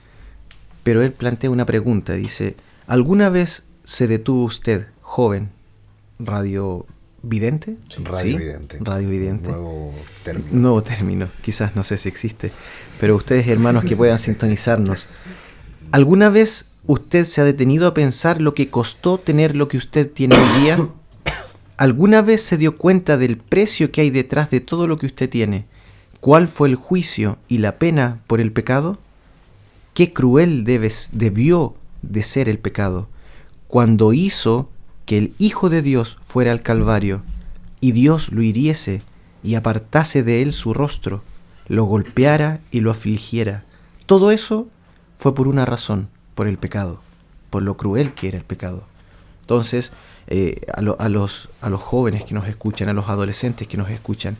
F: Pero él plantea una pregunta, dice: ¿alguna vez se detuvo usted, joven, radiovidente?
B: Radiovidente.
F: ¿Sí? Radiovidente.
B: Nuevo
F: término, quizás no sé si existe, pero ustedes, hermanos, que puedan sintonizarnos, ¿alguna vez usted se ha detenido a pensar lo que costó tener lo que usted tiene hoy día? ¿Alguna vez se dio cuenta del precio que hay detrás de todo lo que usted tiene? ¿Cuál fue el juicio y la pena por el pecado? ¿Qué cruel debió de ser el pecado cuando hizo que el Hijo de Dios fuera al Calvario y Dios lo hiriese y apartase de él su rostro, lo golpeara y lo afligiera? Todo eso fue por una razón, por el pecado, por lo cruel que era el pecado. Entonces, a los jóvenes que nos escuchan, a los adolescentes que nos escuchan,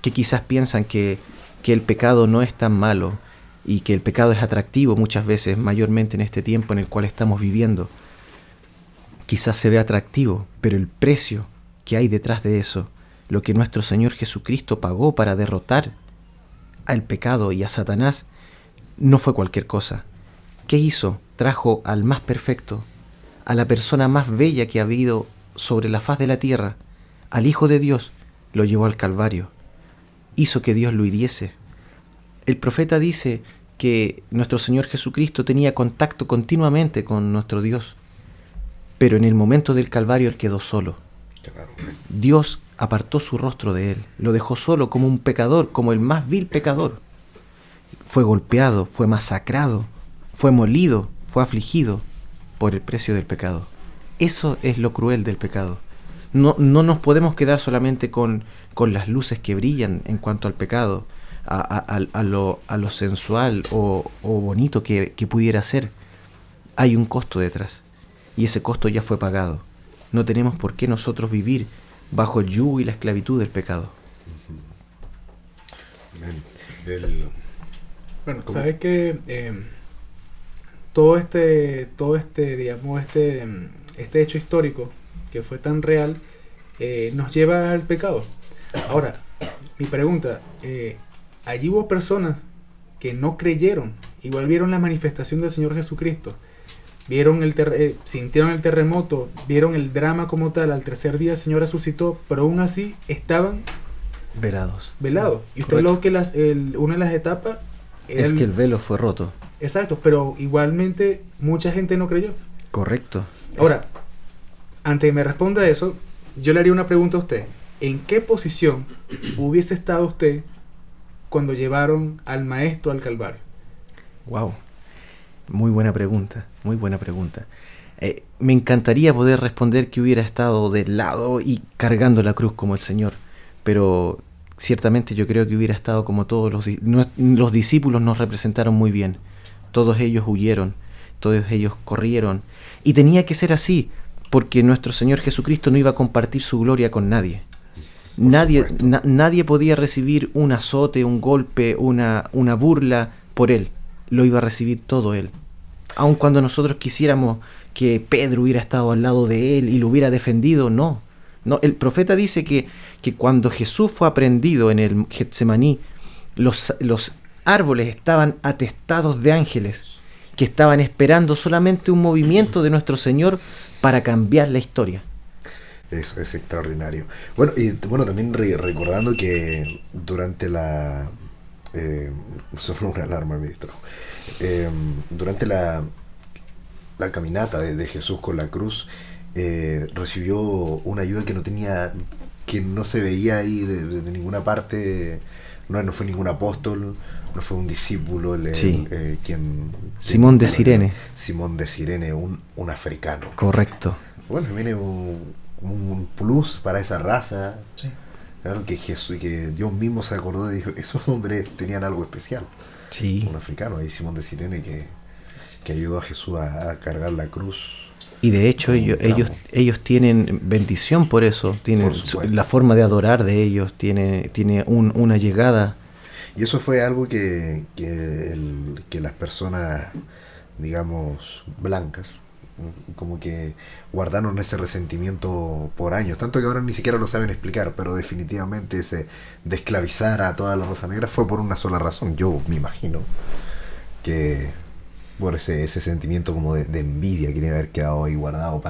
F: que quizás piensan que el pecado no es tan malo, y que el pecado es atractivo muchas veces, mayormente en este tiempo en el cual estamos viviendo. Quizás se ve atractivo, pero el precio que hay detrás de eso, lo que nuestro Señor Jesucristo pagó para derrotar al pecado y a Satanás, no fue cualquier cosa. ¿Qué hizo? Trajo al más perfecto, a la persona más bella que ha habido sobre la faz de la tierra, al Hijo de Dios, lo llevó al Calvario. Hizo que Dios lo hiriese. El profeta dice que nuestro Señor Jesucristo tenía contacto continuamente con nuestro Dios, pero en el momento del Calvario Él quedó solo. Dios apartó su rostro de Él, lo dejó solo como un pecador, como el más vil pecador. Fue golpeado, fue masacrado, fue molido, fue afligido por el precio del pecado. Eso es lo cruel del pecado. No nos podemos quedar solamente con las luces que brillan en cuanto al pecado, a lo sensual o bonito que pudiera ser. Hay un costo detrás, y ese costo ya fue pagado. No tenemos por qué nosotros vivir bajo el yugo y la esclavitud del pecado.
D: Bueno, sabes que todo este hecho histórico que fue tan real nos lleva al pecado. Ahora, mi pregunta, allí hubo personas que no creyeron, igual vieron la manifestación del Señor Jesucristo, vieron sintieron el terremoto, vieron el drama como tal, al tercer día el Señor resucitó, pero aún así estaban
F: velados.
D: Sí, y usted lo que una de las etapas
F: es que el velo fue roto.
D: Exacto, pero igualmente mucha gente no creyó.
F: Correcto.
D: Ahora, antes de que me responda eso, yo le haría una pregunta a usted. ¿En qué posición hubiese estado usted cuando llevaron al maestro al Calvario?
F: Wow. Muy buena pregunta, muy buena pregunta. Me encantaría poder responder que hubiera estado del lado y cargando la cruz como el Señor, pero ciertamente yo creo que hubiera estado como todos los discípulos nos representaron muy bien. Todos ellos huyeron, todos ellos corrieron, y tenía que ser así, porque nuestro Señor Jesucristo no iba a compartir su gloria con nadie. Nadie podía recibir un azote, un golpe, una burla por Él. Lo iba a recibir todo Él. Aun cuando nosotros quisiéramos que Pedro hubiera estado al lado de Él y lo hubiera defendido, no. El profeta dice que cuando Jesús fue aprehendido en el Getsemaní, los árboles estaban atestados de ángeles que estaban esperando solamente un movimiento de nuestro Señor para cambiar la historia.
B: Eso es extraordinario. Bueno, también recordando que durante la... sonó una alarma, me distrajo. Durante la caminata de Jesús con la cruz, recibió una ayuda que no se veía ahí de ninguna parte. No fue ningún apóstol, no fue un discípulo,
F: Simón de Cirene.
B: Simón de Cirene, un africano.
F: Correcto.
B: Bueno, viene un plus para esa raza.
C: Sí.
B: Claro que Jesús, que Dios mismo se acordó y dijo, esos hombres tenían algo especial.
F: Sí.
B: Un africano, ahí Simón de Cirene, que ayudó a Jesús a cargar la cruz.
F: Y de hecho ellos tienen bendición por eso, tienen la forma de adorar de ellos, tiene una llegada.
B: Y eso fue algo que las personas, digamos, blancas, como que guardaron ese resentimiento por años, tanto que ahora ni siquiera lo saben explicar, pero definitivamente ese de esclavizar a toda la raza negra fue por una sola razón. Yo me imagino que por ese sentimiento como de envidia que debe haber quedado ahí guardado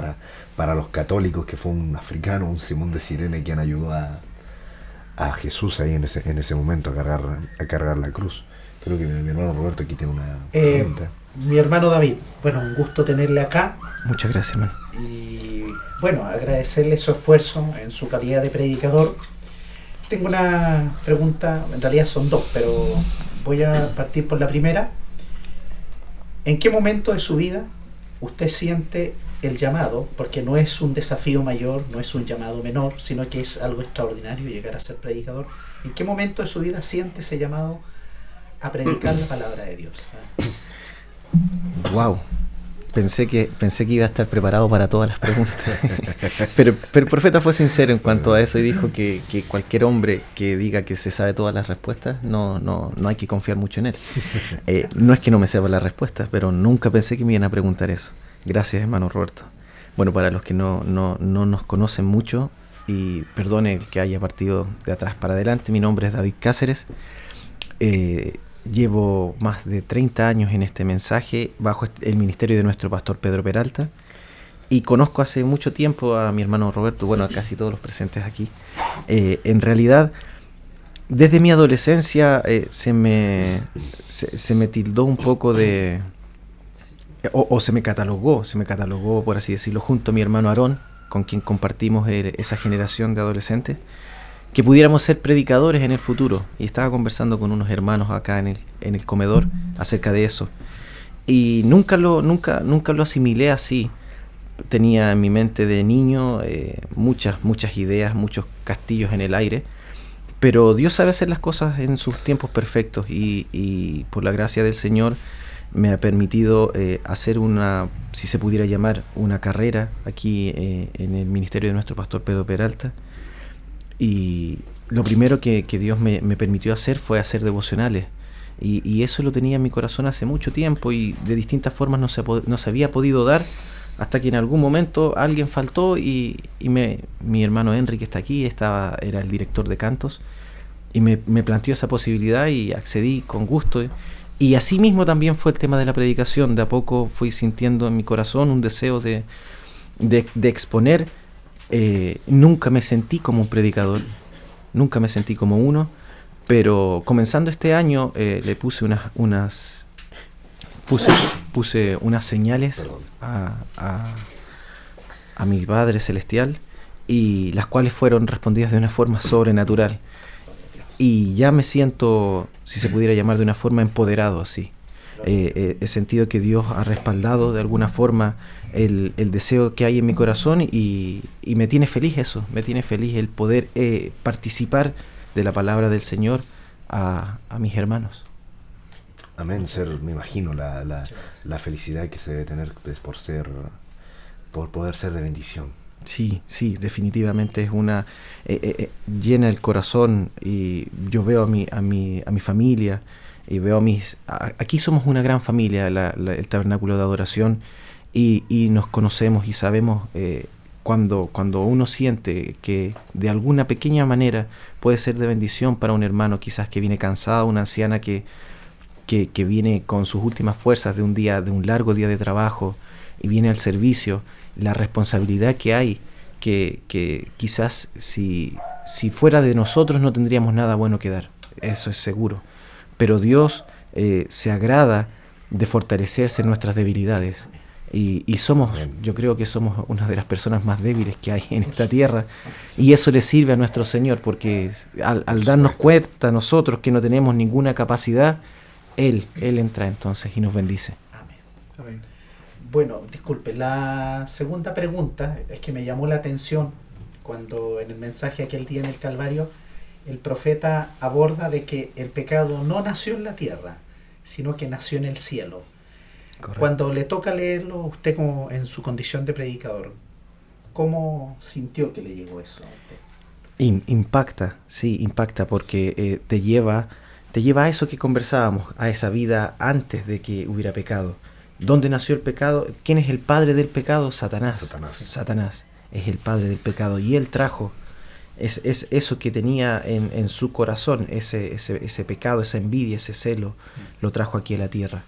B: para los católicos, que fue un africano, un Simón de Cirene, quien ayudó a Jesús ahí en ese momento a cargar la cruz. Creo que mi hermano Roberto aquí tiene una pregunta.
C: Mi hermano David, bueno, un gusto tenerle acá.
F: Muchas gracias, hermano.
C: Y bueno, agradecerle su esfuerzo en su calidad de predicador. Tengo una pregunta, en realidad son dos, pero voy a partir por la primera. ¿En qué momento de su vida usted siente el llamado? Porque no es un desafío mayor, no es un llamado menor, sino que es algo extraordinario llegar a ser predicador. ¿En qué momento de su vida siente ese llamado a predicar la palabra de Dios?
F: Wow. Pensé que iba a estar preparado para todas las preguntas. pero el profeta fue sincero en cuanto a eso y dijo que cualquier hombre que diga que se sabe todas las respuestas, no hay que confiar mucho en él. No es que no me sepa las respuestas, pero nunca pensé que me iban a preguntar eso. Gracias, hermano Roberto. Bueno, para los que no nos conocen mucho, y perdone el que haya partido de atrás para adelante, mi nombre es David Cáceres. Llevo más de 30 años en este mensaje bajo el ministerio de nuestro pastor Pedro Peralta, y conozco hace mucho tiempo a mi hermano Roberto, bueno, a casi todos los presentes aquí. En realidad, desde mi adolescencia se me tildó un poco de... o se me catalogó, por así decirlo, junto a mi hermano Aarón, con quien compartimos esa generación de adolescentes, que pudiéramos ser predicadores en el futuro. Y estaba conversando con unos hermanos acá en el comedor acerca de eso. Y nunca lo asimilé así. Tenía en mi mente de niño muchas ideas, muchos castillos en el aire. Pero Dios sabe hacer las cosas en sus tiempos perfectos. Y por la gracia del Señor me ha permitido hacer si se pudiera llamar, una carrera aquí en el ministerio de nuestro pastor Pedro Peralta. Y lo primero que Dios me permitió hacer fue hacer devocionales, y eso lo tenía en mi corazón hace mucho tiempo, y de distintas formas no se había podido dar, hasta que en algún momento alguien faltó y mi hermano Henry, que está aquí, era el director de cantos, y me planteó esa posibilidad y accedí con gusto. Y así mismo también fue el tema de la predicación. De a poco fui sintiendo en mi corazón un deseo de exponer. Nunca me sentí como un predicador, nunca me sentí como uno, pero comenzando este año le puse unas señales a mi Padre Celestial, y las cuales fueron respondidas de una forma sobrenatural, y ya me siento, si se pudiera llamar de una forma, empoderado así. He sentido que Dios ha respaldado de alguna forma el deseo que hay en mi corazón y me tiene feliz eso, me tiene feliz el poder participar de la palabra del Señor a mis hermanos.
B: Amén, me imagino la felicidad que se debe tener por poder ser de bendición.
F: Sí, definitivamente es una llena el corazón, y yo veo a mi familia y veo aquí somos una gran familia, el Tabernáculo de Adoración, y nos conocemos y sabemos cuando uno siente que de alguna pequeña manera puede ser de bendición para un hermano quizás que viene cansado, una anciana que viene con sus últimas fuerzas de un largo día de trabajo y viene al servicio, la responsabilidad que hay, que quizás si fuera de nosotros no tendríamos nada bueno que dar, eso es seguro, pero Dios se agrada de fortalecerse en nuestras debilidades, y yo creo que somos una de las personas más débiles que hay en esta tierra, y eso le sirve a nuestro Señor, porque al darnos cuenta nosotros que no tenemos ninguna capacidad, Él entra entonces y nos bendice.
C: Amén. Bueno, disculpe, la segunda pregunta es que me llamó la atención cuando en el mensaje aquel día en el Calvario el profeta aborda de que el pecado no nació en la tierra, sino que nació en el cielo. Correcto. Cuando le toca leerlo, usted como en su condición de predicador, ¿cómo sintió que le llegó eso?
F: Impacta porque te lleva a eso que conversábamos, a esa vida antes de que hubiera pecado. ¿Dónde nació el pecado? ¿Quién es el padre del pecado? Satanás es el padre del pecado, y él trajo es eso que tenía en su corazón, ese pecado, esa envidia, ese celo, lo trajo aquí a la tierra,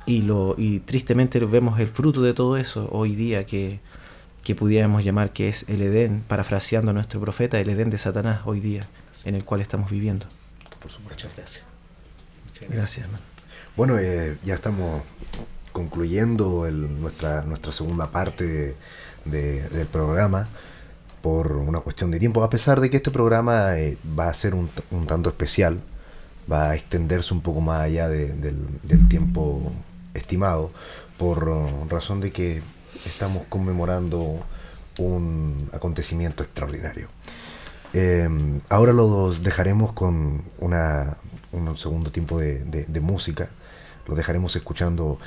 F: y tristemente vemos el fruto de todo eso hoy día, que pudiéramos llamar que es el Edén, parafraseando a nuestro profeta, el Edén de Satanás hoy día, en el cual estamos viviendo.
B: Por supuesto.
C: Muchas gracias.
F: Gracias, hermano.
B: Bueno, ya estamos concluyendo nuestra segunda parte del programa por una cuestión de tiempo, a pesar de que este programa va a ser un tanto especial, va a extenderse un poco más allá del tiempo estimado, por razón de que estamos conmemorando un acontecimiento extraordinario. Ahora los dejaremos con un segundo tiempo de música. Los dejaremos escuchando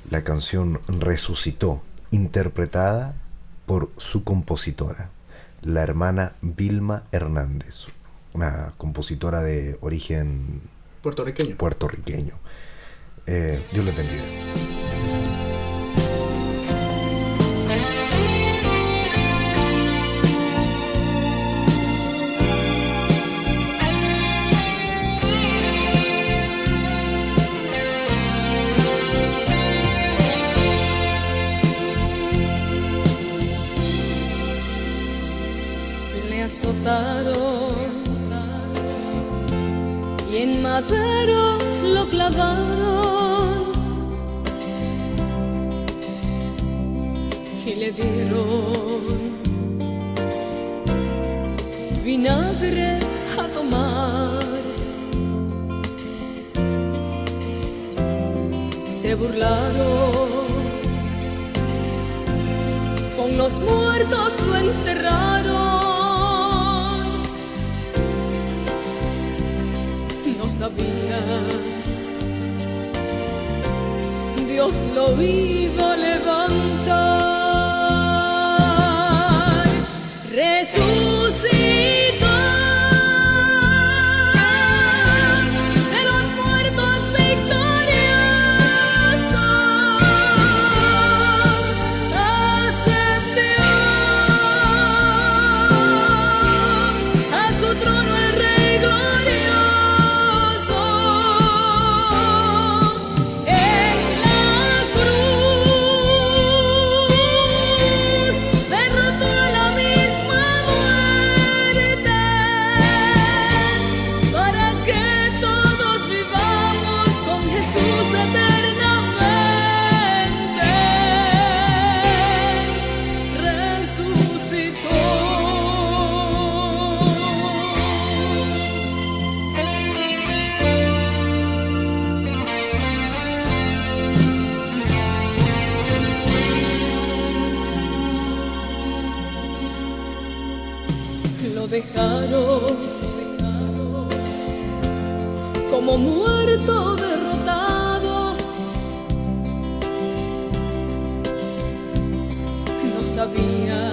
B: la canción Resucitó, interpretada por su compositora, la hermana Vilma Hernández, una compositora de origen puertorriqueño. Dios les bendiga.
G: Y en madero lo clavaron y le dieron vinagre a tomar. Se burlaron, con los muertos lo enterraron. No sabía, Dios lo iba a levantar. Resucitó de los muertos victorioso, ascendió a su trono el Rey glorioso. En la cruz lo dejaron como muerto derrotado. No sabía,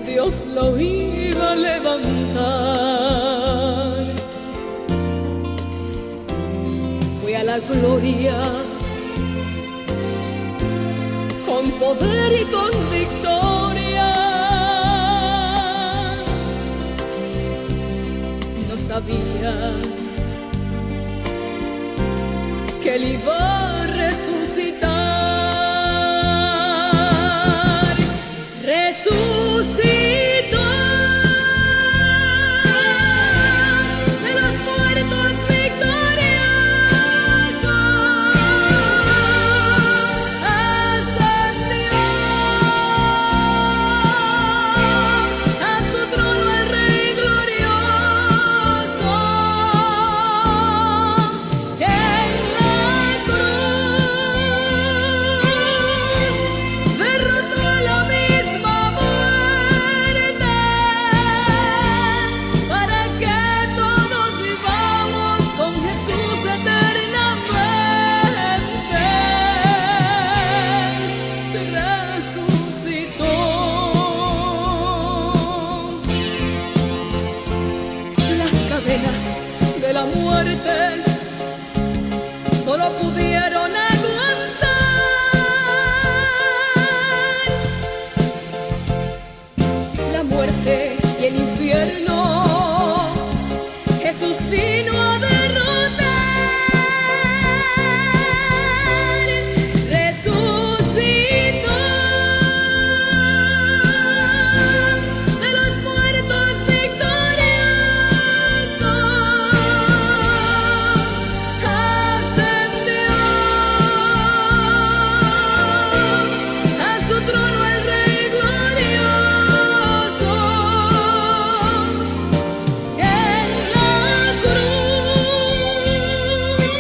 G: Dios lo iba a levantar. Fue a la gloria con poder y con victoria. No sabía que él iba a resucitar. Resucitó de los muertos victorioso. Ascendió a su trono el Rey glorioso. En la cruz derrotó la misma muerte, para que todos vivamos con Jesús eternamente. Resucitó. Las cadenas de la muerte no lo pudieron aguantar. La muerte y el infierno Jesús vino a derrotar. Resucitó de los muertos victorioso. Ascendió a su trono el Rey glorioso. En la cruz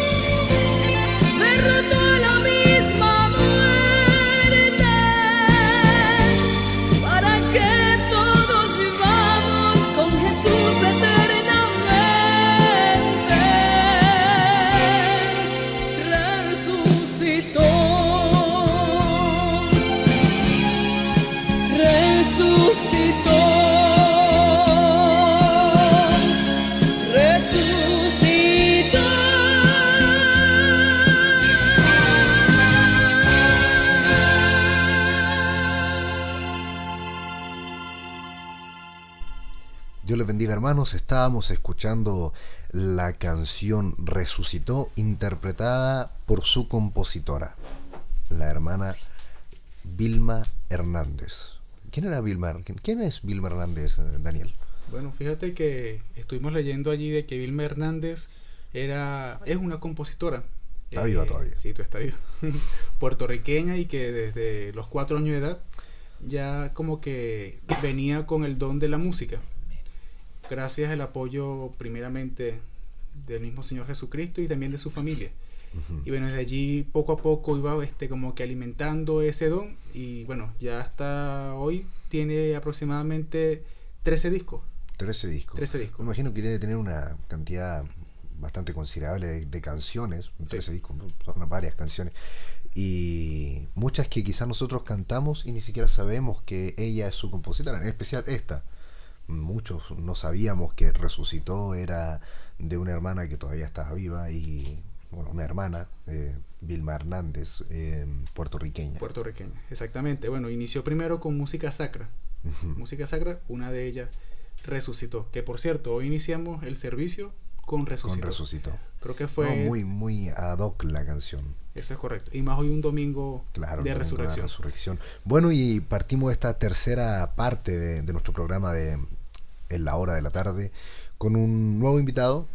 G: derrotó la misma muerte, para que todos vivamos con Jesús eternamente. Resucitó. Resucitó. Resucitó.
B: Dios les bendiga, hermanos. Estábamos escuchando la canción Resucitó, interpretada por su compositora, la hermana Vilma Hernández. ¿Quién es Vilma Hernández, Daniel?
D: Bueno, fíjate que estuvimos leyendo allí de que Vilma Hernández es una compositora.
B: Está viva todavía.
D: Sí, tú estás viva. Puertorriqueña, y que desde los 4 años de edad ya como que venía con el don de la música. Gracias al apoyo primeramente del mismo Señor Jesucristo y también de su familia. Y bueno, desde allí poco a poco iba como que alimentando ese don, y bueno, ya hasta hoy tiene aproximadamente 13 discos.
B: 13 discos.
D: 13 discos.
B: Me imagino que debe tener una cantidad bastante considerable de canciones. 13 discos, son varias canciones. Y muchas que quizás nosotros cantamos y ni siquiera sabemos que ella es su compositora, en especial esta. Muchos no sabíamos que Resucitó era de una hermana que todavía estaba viva, y bueno, una hermana, Vilma Hernández, puertorriqueña.
D: Puertorriqueña, exactamente. Bueno, inició primero con música sacra. Música sacra, una de ellas, Resucitó. Que por cierto, hoy iniciamos el servicio con Resucitó.
B: Con Resucitó.
D: Creo que fue...
B: No, muy ad hoc la canción.
D: Eso es correcto. Y más hoy un domingo,
B: claro,
D: de resurrección.
B: Bueno, y partimos esta tercera parte de nuestro programa de En la Hora de la Tarde con un nuevo invitado,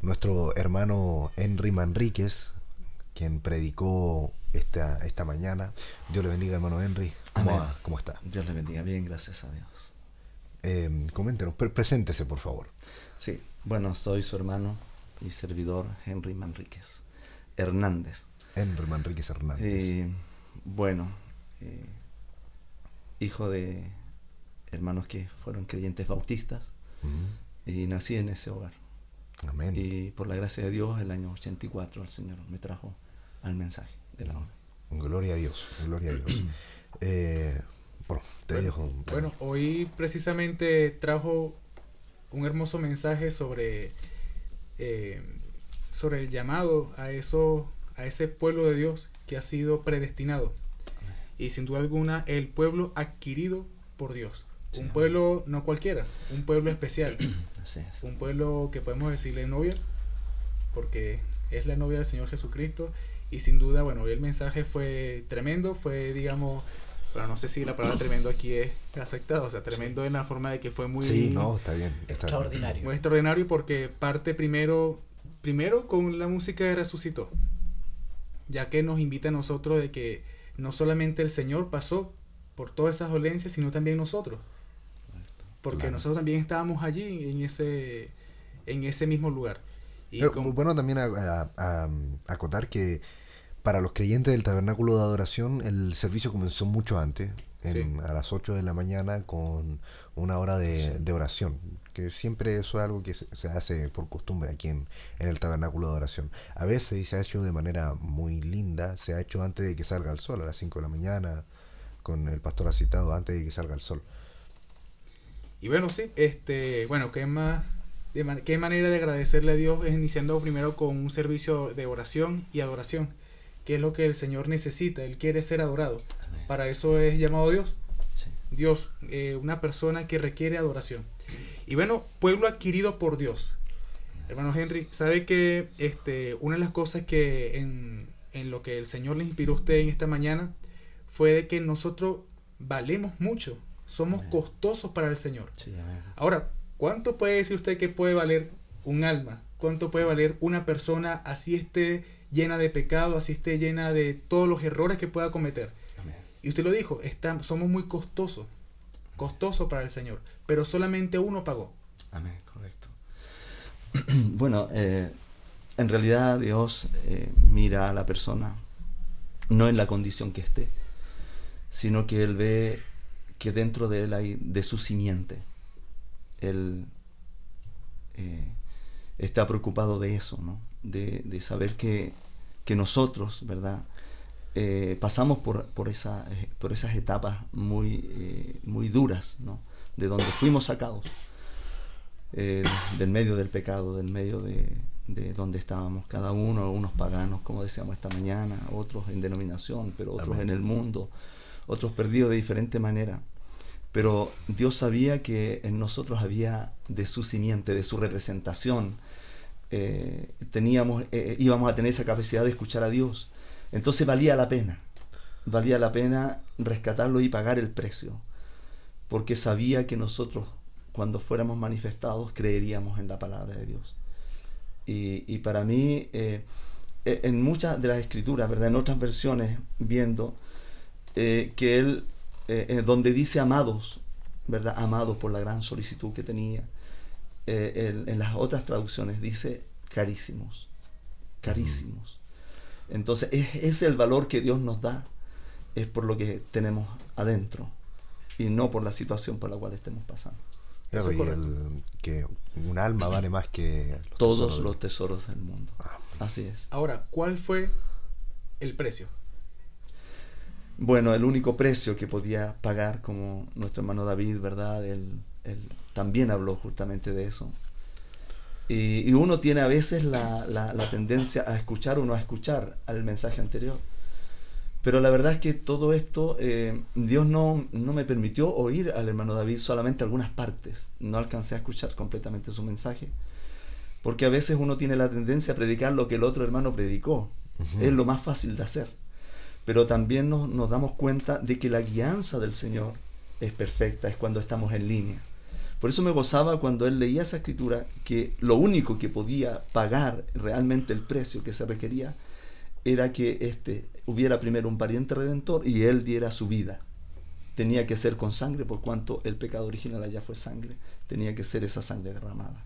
B: nuestro hermano Henry Manríquez, quien predicó esta mañana. Dios le bendiga, hermano Henry. ¿Cómo está?
H: Dios le bendiga, bien, gracias a Dios.
B: Coméntenos, preséntese, por favor.
H: Sí, bueno, soy su hermano y servidor Henry Manríquez Hernández.
B: Henry Manríquez Hernández.
H: Bueno, hijo de hermanos que fueron creyentes bautistas, y nací en ese hogar.
B: Amén.
H: Y por la gracia de Dios, el año 84 el Señor me trajo al mensaje de la obra.
B: Gloria a Dios, gloria a Dios. Bueno, te dejo.
D: Bueno, hoy precisamente trajo un hermoso mensaje sobre el llamado a ese pueblo de Dios que ha sido predestinado. Y sin duda alguna, el pueblo adquirido por Dios.
H: Sí,
D: un pueblo no cualquiera, un pueblo especial.
H: Así es.
D: Un pueblo que podemos decirle novia, porque es la novia del Señor Jesucristo. Y sin duda, bueno, el mensaje fue tremendo, fue, digamos, pero no sé si la palabra tremendo aquí es aceptada, o sea, tremendo en la forma de que fue muy...
B: Sí, no, está bien.
C: Extraordinario.
D: Muy extraordinario, porque parte primero con la música de Resucitó, ya que nos invita a nosotros de que no solamente el Señor pasó por todas esas dolencias, sino también nosotros, porque
B: Claro.
D: nosotros también estábamos allí en ese mismo lugar. Y
B: Pero, bueno, también acotar que para los creyentes del tabernáculo de adoración el servicio comenzó mucho antes, a las 8 de la mañana, con una hora de oración, que siempre eso es algo que se hace por costumbre aquí en el tabernáculo de adoración. A veces, y se ha hecho de manera muy linda, se ha hecho antes de que salga el sol, a las 5 de la mañana, con el pastor asistado antes de que salga el sol.
D: Y bueno, sí, bueno, qué manera de agradecerle a Dios es iniciando primero con un servicio de oración y adoración, que es lo que el Señor necesita. Él quiere ser adorado.
H: Amén.
D: Para eso es llamado Dios.
H: Sí.
D: Dios, una persona que requiere adoración. Y bueno, pueblo adquirido por Dios. Hermano Henry, sabe que una de las cosas que en lo que el Señor le inspiró a usted en esta mañana fue de que nosotros valemos mucho. Somos
H: Amén.
D: costosos para el Señor.
H: Sí, amén.
D: Ahora, ¿cuánto puede decir usted que puede valer un alma? ¿Cuánto puede valer una persona así esté llena de pecado, así esté llena de todos los errores que pueda cometer?
H: Amén.
D: Y usted lo dijo, somos muy costosos para el Señor, pero solamente uno pagó.
H: Amén, correcto. Bueno, en realidad Dios mira a la persona no en la condición que esté, sino que Él ve que dentro de Él hay de su simiente. Él está preocupado de eso, ¿no? De saber que nosotros, ¿verdad? Pasamos por esas etapas muy duras, ¿no? De donde fuimos sacados, del medio del pecado, del medio de donde estábamos cada uno, unos paganos, como decíamos esta mañana, otros en denominación, pero otros
B: Amén.
H: en el mundo, otros perdidos de diferente manera. Pero Dios sabía que en nosotros había de su simiente, de su representación, íbamos a tener esa capacidad de escuchar a Dios. Entonces valía la pena rescatarlo y pagar el precio, porque sabía que nosotros, cuando fuéramos manifestados, creeríamos en la palabra de Dios. Y para mí, en muchas de las escrituras, ¿verdad? En otras versiones, viendo que Él, donde dice amados, ¿verdad? Amados por la gran solicitud que tenía, en las otras traducciones dice carísimos. Entonces es el valor que Dios nos da, es por lo que tenemos adentro y no por la situación por la cual estemos pasando.
B: Claro, y que un alma vale más que
H: todos los tesoros del mundo. Así es.
D: Ahora, ¿cuál fue el precio?
H: Bueno, el único precio que podía pagar, como nuestro hermano David, ¿verdad? Él también habló justamente de eso. Y uno tiene a veces la tendencia a escuchar o no a escuchar al mensaje anterior. Pero la verdad es que todo esto, Dios no me permitió oír al hermano David solamente algunas partes. No alcancé a escuchar completamente su mensaje. Porque a veces uno tiene la tendencia a predicar lo que el otro hermano predicó. Uh-huh. Es lo más fácil de hacer. Pero también nos damos cuenta de que la guianza del Señor es perfecta, es cuando estamos en línea. Por eso me gozaba cuando él leía esa escritura, que lo único que podía pagar realmente el precio que se requería era que hubiera primero un pariente redentor y él diera su vida. Tenía que ser con sangre, por cuanto el pecado original allá fue sangre. Tenía que ser esa sangre derramada.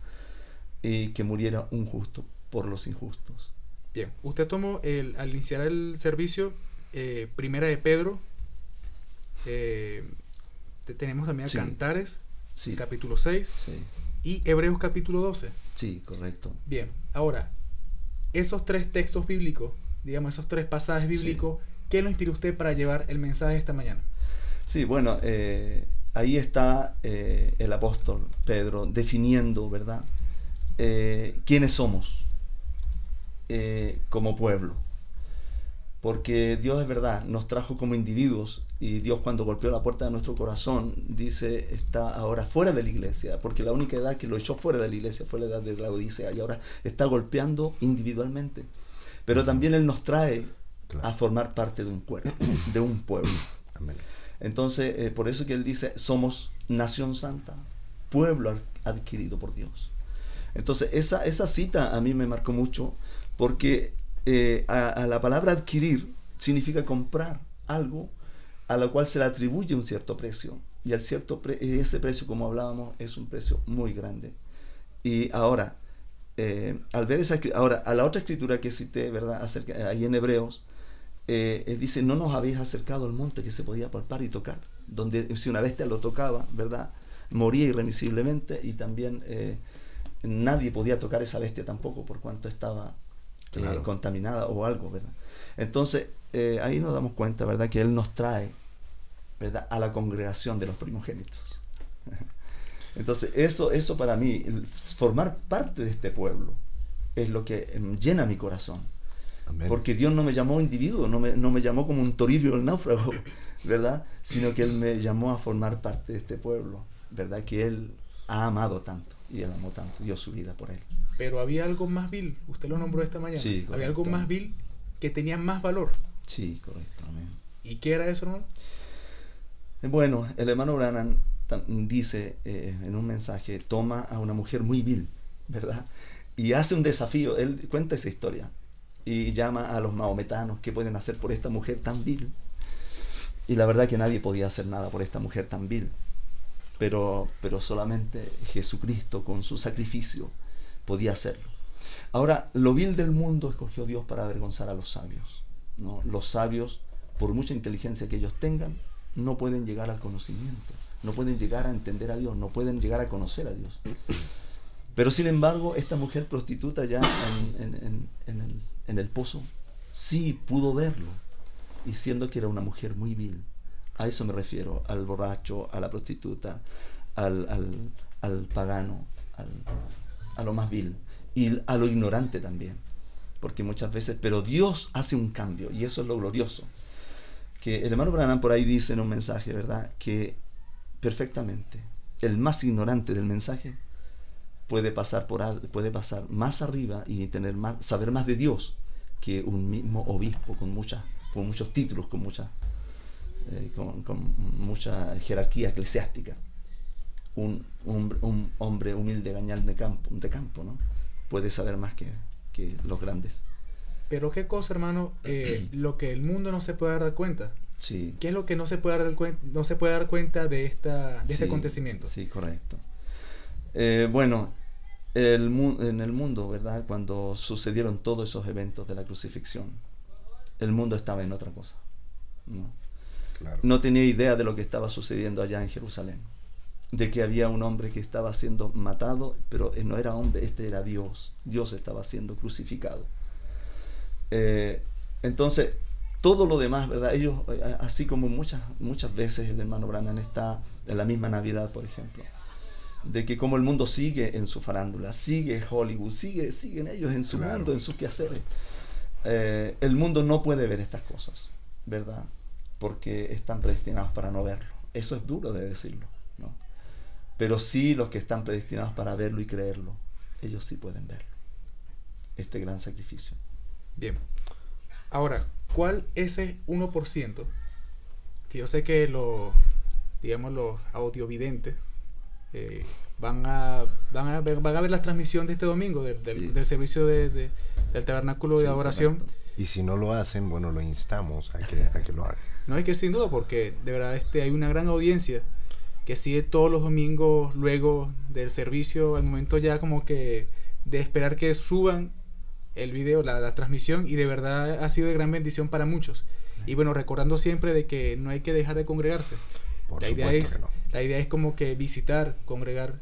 H: Y que muriera un justo por los injustos.
D: Bien, usted tomó al iniciar el servicio, Primera de Pedro, tenemos también a
H: Sí.
D: Cantares,
H: Sí.
D: capítulo 6,
H: Sí,
D: y Hebreos capítulo 12.
H: sí, correcto.
D: Bien, ahora, esos 3 textos bíblicos, digamos, esos 3 pasajes bíblicos, ¿qué lo inspiró usted para llevar el mensaje esta mañana?
H: Sí, bueno, ahí está el apóstol Pedro definiendo, ¿verdad? Quiénes somos como pueblo. Porque Dios es verdad, nos trajo como individuos, y Dios cuando golpeó la puerta de nuestro corazón, dice, está ahora fuera de la iglesia, porque la única edad que lo echó fuera de la iglesia fue la edad de la Odisea, y ahora está golpeando individualmente. Pero también Él nos trae a formar parte de un cuerpo, de un pueblo.
B: Amén.
H: Entonces, por eso que Él dice, somos nación santa, pueblo adquirido por Dios. Entonces, esa cita a mí me marcó mucho, porque a la palabra adquirir significa comprar algo a lo cual se le atribuye un cierto precio, y ese precio, como hablábamos, es un precio muy grande. Y ahora, al ver ahora, a la otra escritura que cité, ¿verdad? Ahí en Hebreos, dice, no nos habéis acercado al monte que se podía palpar y tocar, donde si una bestia lo tocaba, ¿verdad?, moría irremisiblemente, y también nadie podía tocar esa bestia tampoco, por cuanto estaba contaminada o algo, ¿verdad? Entonces, ahí nos damos cuenta, ¿verdad?, que Él nos trae, ¿verdad?, a la congregación de los primogénitos. Entonces, eso para mí, formar parte de este pueblo, es lo que llena mi corazón. Amén. Porque Dios no me llamó individuo, no me llamó como un Toribio el náufrago, ¿verdad?, sino que Él me llamó a formar parte de este pueblo, ¿verdad?, que Él ha amado tanto, y Él amó tanto, dio su vida por Él.
D: Pero había algo más vil, usted lo nombró esta mañana.
H: Sí,
D: había algo más vil que tenía más valor.
H: Sí, correcto. Amén.
D: ¿Y qué era eso, hermano?
H: Bueno, el hermano Branham dice en un mensaje, toma a una mujer muy vil, ¿verdad?, y hace un desafío. Él cuenta esa historia y llama a los maometanos, ¿qué pueden hacer por esta mujer tan vil? Y la verdad que nadie podía hacer nada por esta mujer tan vil, pero solamente Jesucristo con su sacrificio podía hacerlo. Ahora, lo vil del mundo escogió Dios para avergonzar a los sabios, ¿no? Los sabios, por mucha inteligencia que ellos tengan, no pueden llegar al conocimiento, no pueden llegar a entender a Dios, no pueden llegar a conocer a Dios. Pero sin embargo, esta mujer prostituta ya en el pozo sí pudo verlo, y siendo que era una mujer muy vil. A eso me refiero, al borracho, a la prostituta, al pagano, a lo más vil, y a lo ignorante también, porque muchas veces, pero Dios hace un cambio, y eso es lo glorioso, que el hermano Branham por ahí dice en un mensaje, ¿verdad?, que perfectamente el más ignorante del mensaje puede pasar más arriba y saber más de Dios que un mismo obispo con muchos títulos, con mucha jerarquía eclesiástica. Un hombre humilde, gañán de campo, ¿no?, puede saber más que los grandes.
D: Pero qué cosa, hermano, lo que el mundo no se puede dar cuenta.
H: Sí.
D: ¿Qué es lo que no se puede dar cuenta de este acontecimiento?
H: Sí, correcto. Bueno, en el mundo, ¿verdad?, cuando sucedieron todos esos eventos de la crucifixión, el mundo estaba en otra cosa, ¿no?
B: Claro.
H: No tenía idea de lo que estaba sucediendo allá en Jerusalén, de que había un hombre que estaba siendo matado, pero no era hombre, era Dios. Dios estaba siendo crucificado. Entonces, todo lo demás, ¿verdad?, ellos, así como muchas veces el hermano Branham está en la misma Navidad, por ejemplo, de que como el mundo sigue en su farándula, sigue Hollywood, siguen ellos en su mundo, en sus quehaceres. El mundo no puede ver estas cosas, ¿verdad?, porque están predestinados para no verlo. Eso es duro de decirlo, ¿no? Pero sí, los que están predestinados para verlo y creerlo, ellos sí pueden verlo, este gran sacrificio.
D: Bien. Ahora, ¿cuál es ese 1%? Que yo sé que los audiovidentes van a ver la transmisión de este domingo del servicio del tabernáculo de adoración.
B: Correcto. Y si no lo hacen, bueno, lo instamos a que lo hagan.
D: No, es que sin duda, porque de verdad hay una gran audiencia que sigue todos los domingos luego del servicio, al momento ya como que de esperar que suban el video, la transmisión, y de verdad ha sido de gran bendición para muchos. Y bueno, recordando siempre de que no hay que dejar de congregarse.
B: Por
D: La idea
B: supuesto
D: es,
B: que no.
D: la idea es como que visitar, congregar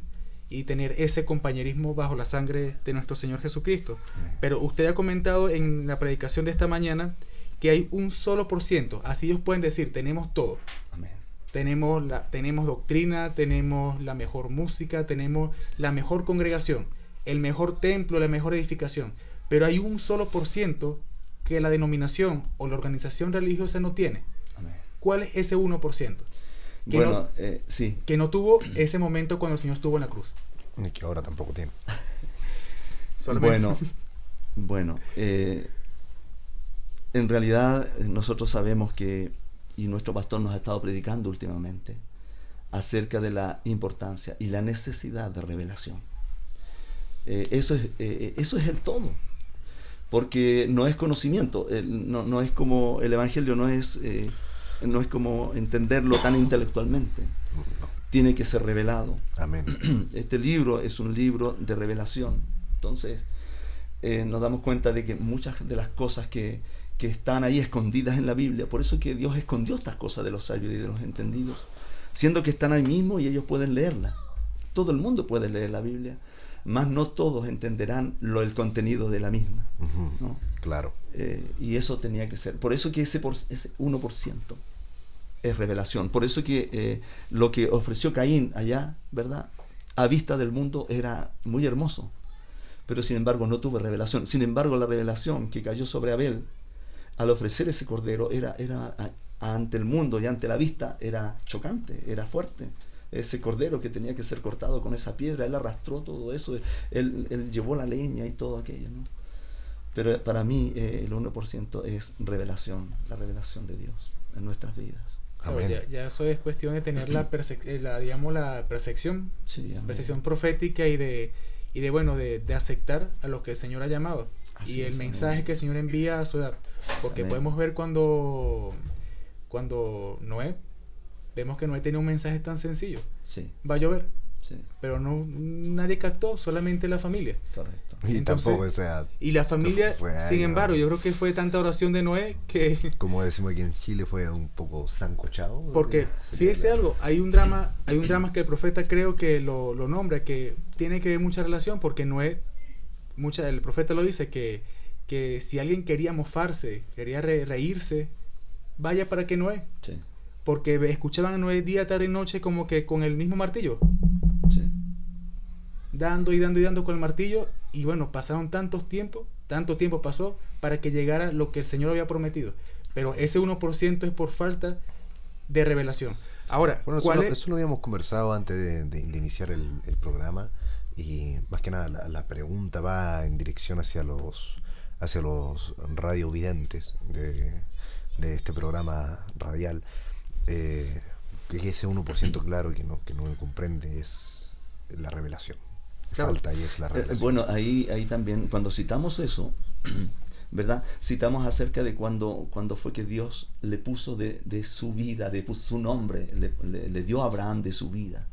D: y tener ese compañerismo bajo la sangre de nuestro Señor Jesucristo. Pero usted ha comentado en la predicación de esta mañana que hay un solo %. Así ellos pueden decir, tenemos todo.
H: Amén.
D: Tenemos doctrina, tenemos la mejor música, tenemos la mejor congregación, el mejor templo, la mejor edificación. Pero hay un solo % que la denominación o la organización religiosa no tiene.
H: Amén.
D: ¿Cuál es ese 1%?
H: Bueno, sí.
D: Que no tuvo ese momento cuando el Señor estuvo en la cruz.
B: Y que ahora tampoco tiene.
H: Bueno, en realidad nosotros sabemos que, y nuestro pastor nos ha estado predicando últimamente, acerca de la importancia y la necesidad de revelación. Eso es el todo. Porque no es conocimiento, no es como el Evangelio, no es como entenderlo tan intelectualmente. Tiene que ser revelado.
B: Amén.
H: Este libro es un libro de revelación. Entonces, nos damos cuenta de que muchas de las cosas que están ahí escondidas en la Biblia, por eso que Dios escondió estas cosas de los sabios y de los entendidos, siendo que están ahí mismo y ellos pueden leerla. Todo el mundo puede leer la Biblia, mas no todos entenderán el contenido de la misma, ¿no?
B: Claro.
H: Y eso tenía que ser. Por eso que ese 1% es revelación. Por eso que lo que ofreció Caín allá, ¿verdad?, a vista del mundo era muy hermoso, pero sin embargo no tuvo revelación. Sin embargo, la revelación que cayó sobre Abel al ofrecer ese cordero era ante el mundo y ante la vista era chocante, era fuerte. Ese cordero que tenía que ser cortado con esa piedra, él arrastró todo eso, él llevó la leña y todo aquello, ¿no? Pero para mí el 1% es revelación, la revelación de Dios en nuestras vidas.
D: Claro, ya eso es cuestión de tener la percepción,
H: Sí,
D: percepción profética y de aceptar a lo que el Señor ha llamado.
H: Así
D: y el
H: es,
D: mensaje
H: amén.
D: que el Señor envía a su edad. Porque
H: Amén.
D: podemos ver cuando Noé, vemos que Noé tenía un mensaje tan sencillo.
H: Sí,
D: Va a llover.
H: sí,
D: Pero nadie captó, solamente la familia.
H: correcto.
B: Y
D: Entonces,
B: tampoco, o sea,
D: Y la familia,
B: fue ahí,
D: sin embargo,
B: ¿no?
D: yo creo que fue tanta oración de Noé que...
B: como decimos aquí en Chile, fue un poco sancochado.
D: Porque, fíjese algo, hay un drama que el profeta creo que lo nombra, que tiene que ver mucha relación, porque Noé, el profeta lo dice, que si alguien quería mofarse, quería reírse, vaya para que Noé,
H: Sí,
D: porque escuchaban a Noé día, tarde y noche como que con el mismo martillo,
H: sí.
D: dando y dando y dando con el martillo, y bueno, pasaron tanto tiempo pasó para que llegara lo que el Señor había prometido, pero ese 1% es por falta de revelación. Ahora,
B: Bueno,
D: ¿cuál
B: eso lo habíamos conversado antes de iniciar el programa, y más que nada la pregunta va en dirección hacia los radiovidentes de este programa radial, que ese 1% claro que no comprende es la revelación.
D: Claro.
B: Falta ahí es la revelación.
H: Bueno, ahí también, cuando citamos eso, ¿verdad? Citamos acerca de cuando fue que Dios le puso de su vida, le puso su nombre, le dio a Abraham de su vida.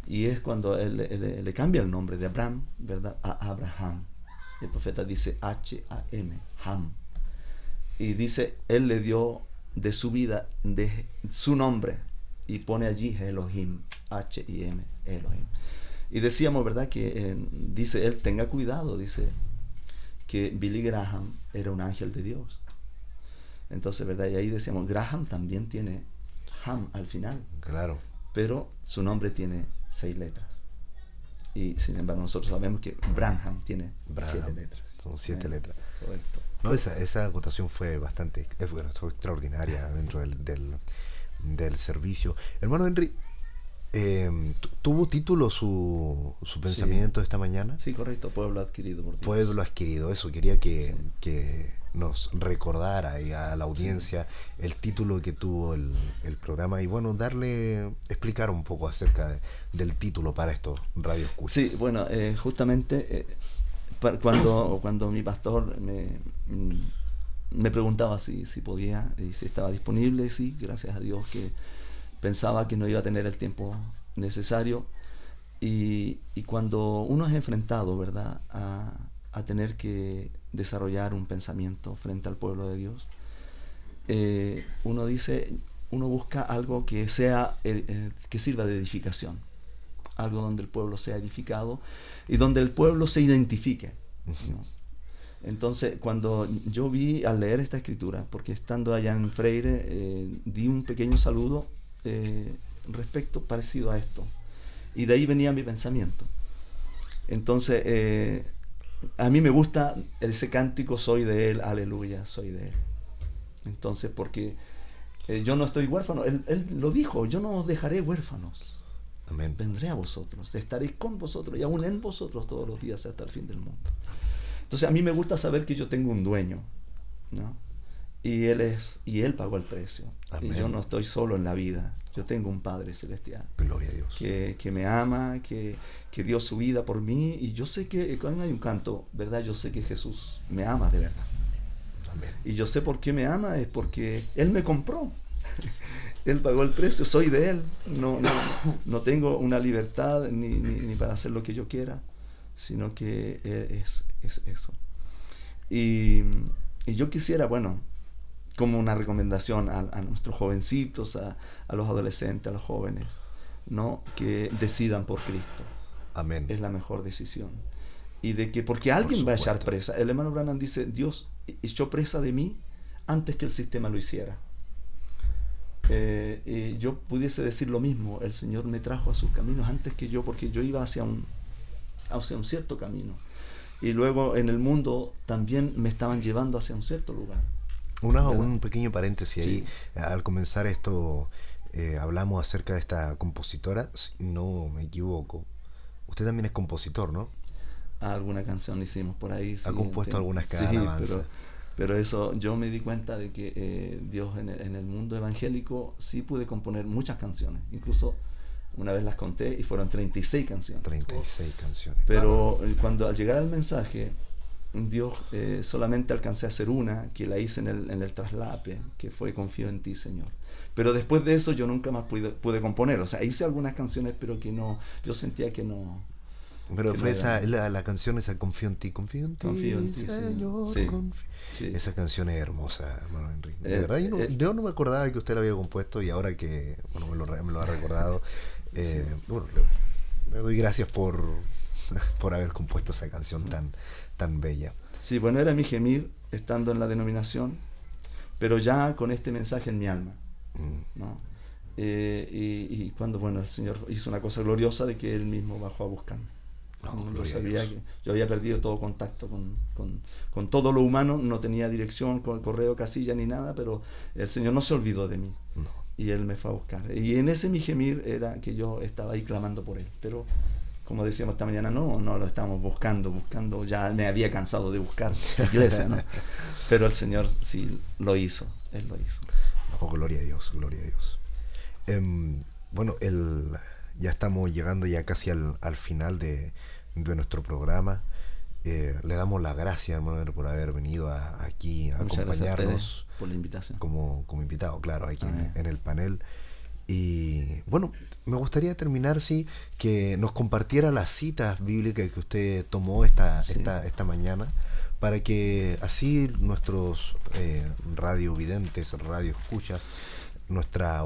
H: Y es cuando él le cambia el nombre de Abraham, ¿verdad?, a Abraham. El profeta dice H-A-M, Ham. Y dice, él le dio de su vida, de su nombre, y pone allí Elohim, H-I-M, Elohim. Y decíamos, ¿verdad?, que dice él, tenga cuidado, dice que Billy Graham era un ángel de Dios. Entonces, ¿verdad? Y ahí decíamos, Graham también tiene Ham al final.
B: Claro.
H: Pero su nombre tiene 6 letras. Y sin embargo nosotros sabemos que Branham tiene 7 letras.
B: Son 7 letras.
H: Correcto.
B: No, esa acotación fue fue extraordinaria dentro del servicio. Hermano Henry, ¿tuvo título su pensamiento esta mañana?
H: Sí, correcto, pueblo adquirido por Dios.
B: Pueblo adquirido, eso quería que nos recordara y a la audiencia el título que tuvo el programa, y bueno, explicar un poco acerca del título para estos radioescuchas.
H: Sí, bueno, justamente cuando mi pastor me preguntaba si podía y si estaba disponible, sí, gracias a Dios, que pensaba que no iba a tener el tiempo necesario, y cuando uno es enfrentado, ¿verdad?, a tener que desarrollar un pensamiento frente al pueblo de Dios, uno dice, uno busca algo que sea que sirva de edificación, algo donde el pueblo sea edificado y donde el pueblo se identifique, ¿no? Entonces, cuando yo vi al leer esta escritura, porque estando allá en Freire, di un pequeño saludo parecido a esto, y de ahí venía mi pensamiento. Entonces, a mí me gusta ese cántico, soy de Él, aleluya, soy de Él. Entonces, porque yo no estoy huérfano, él lo dijo, yo no os dejaré huérfanos.
B: Amén.
H: Vendré a vosotros, estaré con vosotros y aún en vosotros todos los días hasta el fin del mundo. Entonces, a mí me gusta saber que yo tengo un dueño, ¿no? Y Él pagó el precio. Amén. Y yo no estoy solo en la vida. Yo tengo un Padre Celestial.
B: Gloria a Dios.
H: Que me ama, que dio su vida por mí. Y yo sé que, cuando hay un canto, ¿verdad? Yo sé que Jesús me ama de verdad.
B: Amén.
H: Y yo sé por qué me ama, es porque Él me compró. Él pagó el precio, soy de Él. No tengo una libertad ni para hacer lo que yo quiera, sino que es eso. Y yo quisiera, bueno, como una recomendación a nuestros jovencitos, a los adolescentes, a los jóvenes, ¿no? Que decidan por Cristo.
B: Amén.
H: Es la mejor decisión. Y de que, porque alguien va a echar presa. El hermano Branham dice, Dios echó presa de mí antes que el sistema lo hiciera. Y yo pudiese decir lo mismo, el Señor me trajo a sus caminos antes que yo, porque yo iba hacia un cierto camino. Y luego en el mundo también me estaban llevando hacia un cierto lugar.
B: Un pequeño paréntesis ahí.
H: Sí.
B: Al comenzar esto, hablamos acerca de esta compositora, si no me equivoco. Usted también es compositor, ¿no?
H: Alguna canción hicimos por ahí.
B: Ha compuesto algunas alabanzas.
H: Sí, pero eso, yo me di cuenta de que Dios en el mundo evangélico sí pude componer muchas canciones. Incluso una vez las conté y fueron 36 canciones.
B: 36 canciones.
H: Pero cuando al llegar al mensaje, Dios solamente alcancé a hacer una, que la hice en el traslape, que fue Confío en ti, Señor. Pero después de eso yo nunca más pude componer. O sea, hice algunas canciones, pero que no, yo sentía que no.
B: Pero
H: que
B: fue
H: no
B: la canción esa, Confío en ti, Señor.
H: Sí.
B: Sí. Esa canción es hermosa, hermano Henry. De verdad, yo no me acordaba que usted la había compuesto, y ahora que me lo ha recordado, bueno, le doy gracias por haber compuesto esa canción tan bella.
H: Sí, bueno, era mi gemir estando en la denominación, pero ya con este mensaje en mi alma, ¿no? Y cuando, bueno, el Señor hizo una cosa gloriosa de que Él mismo bajó a buscarme. Yo sabía que yo había perdido todo contacto con todo lo humano, no tenía dirección, con correo, casilla ni nada, pero el Señor no se olvidó de mí.
B: No.
H: Y Él me fue a buscar. Y en ese mi gemir era que yo estaba ahí clamando por Él. Pero, como decíamos esta mañana, no lo estábamos buscando, ya me había cansado de buscar iglesia, ¿no? Pero el Señor sí lo hizo, Él lo hizo.
B: Oh, gloria a Dios, gloria a Dios. Bueno, ya estamos llegando ya casi al final de nuestro programa. Le damos las gracias, hermano, por haber venido aquí a
H: Muchas
B: acompañarnos
H: por la invitación.
B: Como invitado, claro, aquí en el panel. Y bueno, me gustaría terminar, sí, que nos compartiera las citas bíblicas que usted tomó esta mañana, para que así nuestros radiovidentes, radioescuchas, nuestra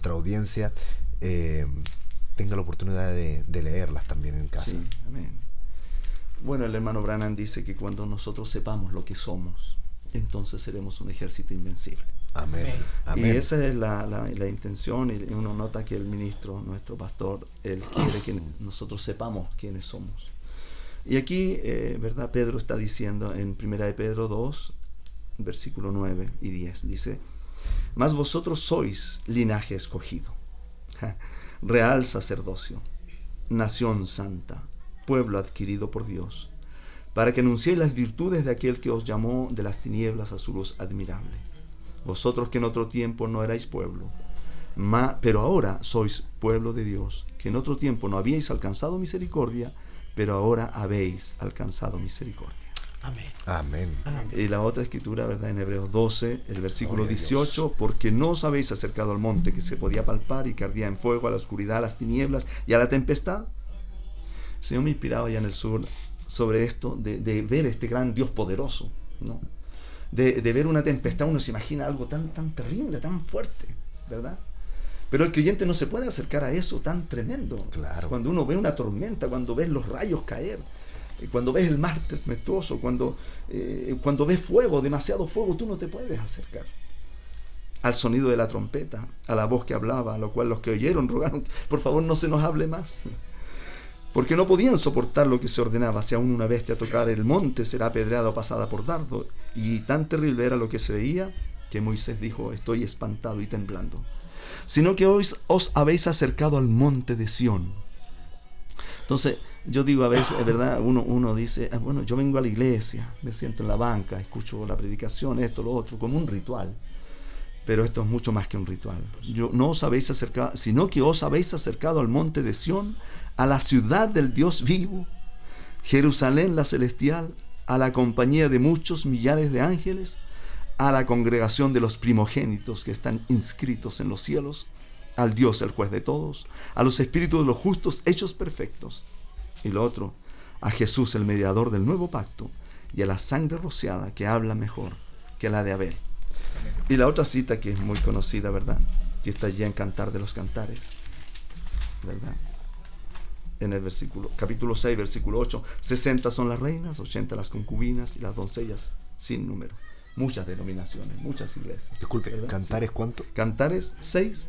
B: audiencia tenga la oportunidad de leerlas también en casa.
H: Sí, amén. Bueno, el hermano Branham dice que cuando nosotros sepamos lo que somos, entonces seremos un ejército invencible.
B: Amén. Amén.
H: Y esa es la intención, y uno nota que el ministro, nuestro pastor, él quiere que nosotros sepamos quiénes somos. Y aquí, ¿verdad? Pedro está diciendo en 1 de Pedro 2, versículo 9 y 10, dice: mas vosotros sois linaje escogido, real sacerdocio, nación santa, pueblo adquirido por Dios, para que anunciéis las virtudes de aquel que os llamó de las tinieblas a su luz admirable. Vosotros que en otro tiempo no erais pueblo, pero ahora sois pueblo de Dios, que en otro tiempo no habíais alcanzado misericordia, pero ahora habéis alcanzado misericordia.
C: Amén.
B: Amén.
H: Y la otra escritura, ¿verdad? En Hebreos 12, el versículo 18, porque no os habéis acercado al monte que se podía palpar y que ardía en fuego, a la oscuridad, a las tinieblas y a la tempestad. El Señor me inspiraba allá en el sur sobre esto, de ver este gran Dios poderoso, ¿no? de ver una tempestad, uno se imagina algo tan terrible, tan fuerte, ¿verdad? Pero el creyente no se puede acercar a eso tan tremendo.
B: Claro.
H: Cuando uno ve una tormenta, cuando ves los rayos caer, cuando ves el mar tempestuoso, cuando ves fuego, demasiado fuego, tú no te puedes acercar al sonido de la trompeta, a la voz que hablaba, a lo cual los que oyeron rogaron, por favor no se nos hable más, porque no podían soportar lo que se ordenaba. Si aún una bestia tocara el monte, será apedreada o pasada por dardo. Y tan terrible era lo que se veía, que Moisés dijo: estoy espantado y temblando. Sino que hoy os habéis acercado al monte de Sión. Entonces, yo digo a veces, es verdad, uno dice, bueno, yo vengo a la iglesia, me siento en la banca, escucho la predicación, esto, lo otro, como un ritual. Pero esto es mucho más que un ritual. No os habéis acercado, sino que os habéis acercado al monte de Sión, a la ciudad del Dios vivo, Jerusalén la celestial, a la compañía de muchos millares de ángeles, a la congregación de los primogénitos que están inscritos en los cielos, al Dios el juez de todos, a los espíritus de los justos hechos perfectos, y lo otro, a Jesús el mediador del nuevo pacto, y a la sangre rociada que habla mejor que la de Abel. Y la otra cita que es muy conocida, ¿verdad?, que está allí en Cantar de los Cantares, ¿verdad?, en el capítulo 6, versículo 8, 60 son las reinas, 80 las concubinas y las doncellas sin número. Muchas denominaciones, muchas iglesias.
B: Disculpe,
H: ¿verdad?
B: ¿Cantares
H: sí.
B: cuánto?
H: Cantares 6,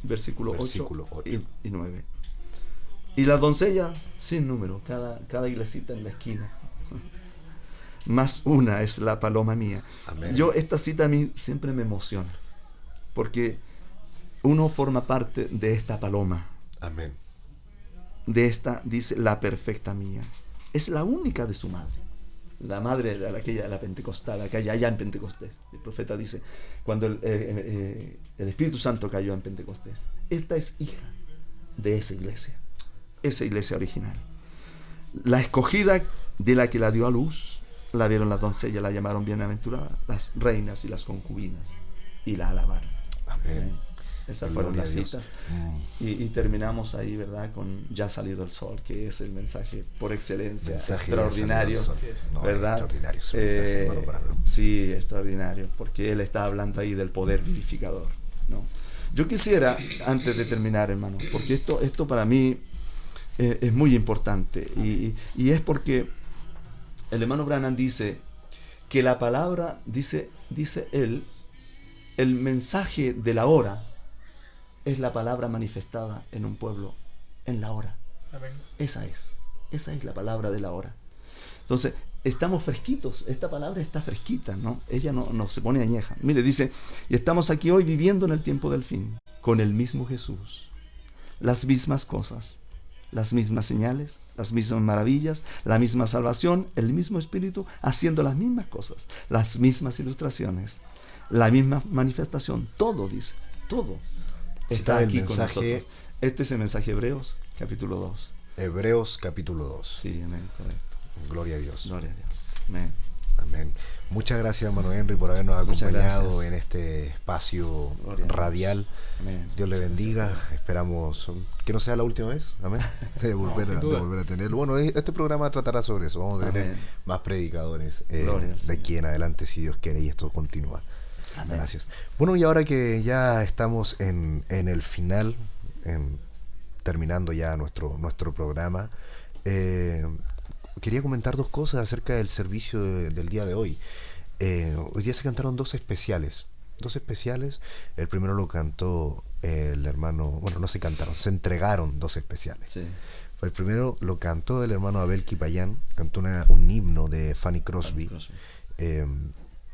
H: versículo 8 y 9. Y las doncellas sin número, cada iglesita en la esquina. Más una es la paloma mía.
B: Amén.
H: Esta cita a mí siempre me emociona, porque uno forma parte de esta paloma.
B: Amén.
H: De esta, dice, la perfecta mía. Es la única de su madre. La madre, la pentecostal, allá en Pentecostés. El profeta dice, cuando el Espíritu Santo cayó en Pentecostés. Esta es hija de esa iglesia original. La escogida de la que la dio a luz, la vieron las doncellas, la llamaron bienaventurada, las reinas y las concubinas, y la alabaron.
B: Amén.
H: Esas fueron las citas. Y terminamos ahí, ¿verdad?, con Ya ha salido el sol, que es el mensaje por excelencia, extraordinario, ¿verdad?
B: Extraordinario,
H: sí, extraordinario, porque él está hablando ahí del poder vivificador, ¿no? Yo quisiera, antes de terminar, hermano, porque esto para mí es muy importante, y es porque el hermano Branham dice que la palabra, dice él, el mensaje de la hora es la palabra manifestada en un pueblo en la hora. Amén. Esa es la palabra de la hora. Entonces, estamos fresquitos, esta palabra está fresquita, ¿no? Ella no se pone añeja. Mire, dice, y estamos aquí hoy viviendo en el tiempo del fin, con el mismo Jesús, las mismas cosas, las mismas señales, las mismas maravillas, la misma salvación, el mismo Espíritu, haciendo las mismas cosas, las mismas ilustraciones, la misma manifestación, todo, dice, todo está aquí con nosotros. Este es el mensaje Hebreos, capítulo 2.
B: Hebreos, capítulo 2.
H: Sí, amén, correcto.
B: Gloria a Dios.
H: Gloria a Dios. Amén.
B: Amén. Muchas gracias, hermano Henry, por habernos acompañado en este espacio radial.
H: Amén.
B: Dios le bendiga. Esperamos que no sea la última vez. Amén. De volver a tenerlo. Bueno, este programa tratará sobre eso. Vamos a tener más predicadores de aquí en adelante, si Dios quiere, y esto continúa. Amén. Gracias. Bueno, y ahora que ya estamos en el final, terminando ya nuestro programa, quería comentar dos cosas acerca del servicio del día de hoy. Hoy día se cantaron dos especiales. El primero lo cantó el hermano, bueno, no se cantaron, se entregaron dos especiales. Sí. El primero lo cantó el hermano Abel Kipayán, cantó un himno de Fanny Crosby.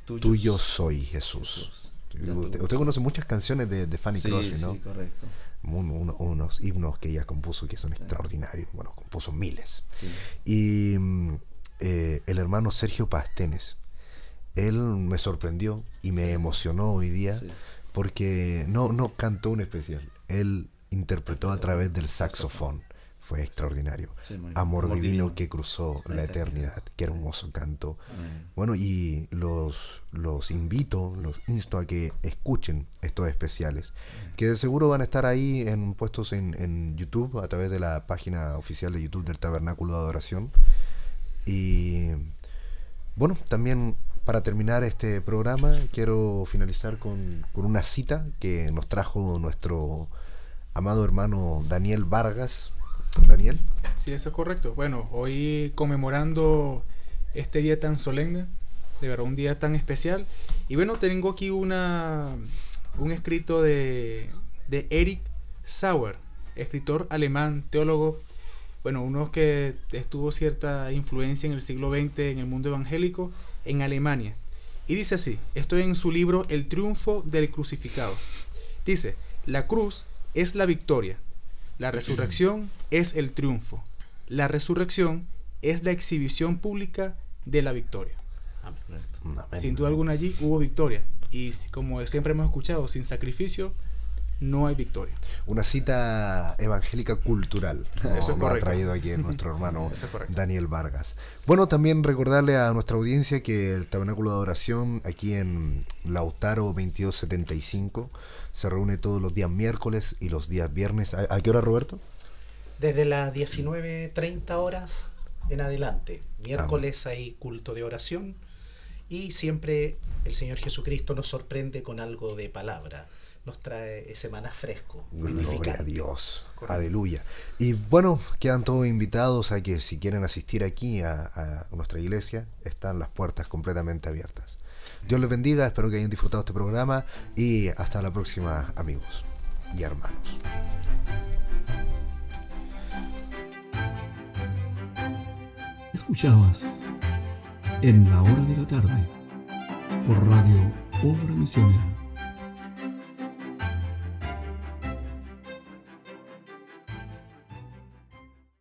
B: Tuyo soy, Jesús. Usted conoce muchas canciones de Fanny Crosby, ¿no?
H: Sí, correcto.
B: Unos himnos que ella compuso que son extraordinarios. Bueno, compuso miles. Sí. Y el hermano Sergio Pastenes, él me sorprendió y me emocionó hoy día, porque no cantó un especial, él interpretó a través del saxofón. Fue extraordinario. Amor divino que cruzó la eternidad. Qué hermoso canto. Bueno, y los insto a que escuchen estos especiales, que de seguro van a estar ahí puestos en YouTube, a través de la página oficial de YouTube del Tabernáculo de Adoración. Y bueno, también para terminar este programa, quiero finalizar con una cita que nos trajo nuestro amado hermano Daniel Vargas. Daniel.
D: Sí, eso es correcto. Bueno, hoy conmemorando este día tan solemne, de verdad un día tan especial. Y bueno, tengo aquí un escrito de Erich Sauer, escritor alemán, teólogo, bueno, uno que tuvo cierta influencia en el siglo XX en el mundo evangélico en Alemania. Y dice así, esto en su libro El triunfo del crucificado. Dice, la cruz es la victoria, la resurrección es el triunfo, la resurrección es la exhibición pública de la victoria. Amén. Sin duda alguna allí hubo victoria. Y como siempre hemos escuchado, sin sacrificio no hay victoria.
B: Una cita evangélica cultural.
D: Eso es
B: lo ha
D: correcto.
B: traído aquí nuestro hermano
D: Eso es correcto.
B: Daniel Vargas. Bueno, también recordarle a nuestra audiencia que el Tabernáculo de Adoración aquí en Lautaro 2275 se reúne todos los días miércoles y los días viernes. ¿A qué hora, Roberto?
C: Desde las 19:30 horas en adelante. Miércoles hay culto de oración y siempre el Señor Jesucristo nos sorprende con algo de palabra. Nos trae ese maná fresco.
B: Gloria a Dios. Aleluya. Y bueno, quedan todos invitados a que si quieren asistir aquí a nuestra iglesia, están las puertas completamente abiertas. Dios les bendiga, espero que hayan disfrutado este programa y hasta la próxima, amigos y hermanos.
A: Escuchabas En la Hora de la Tarde por Radio Obra Misionera.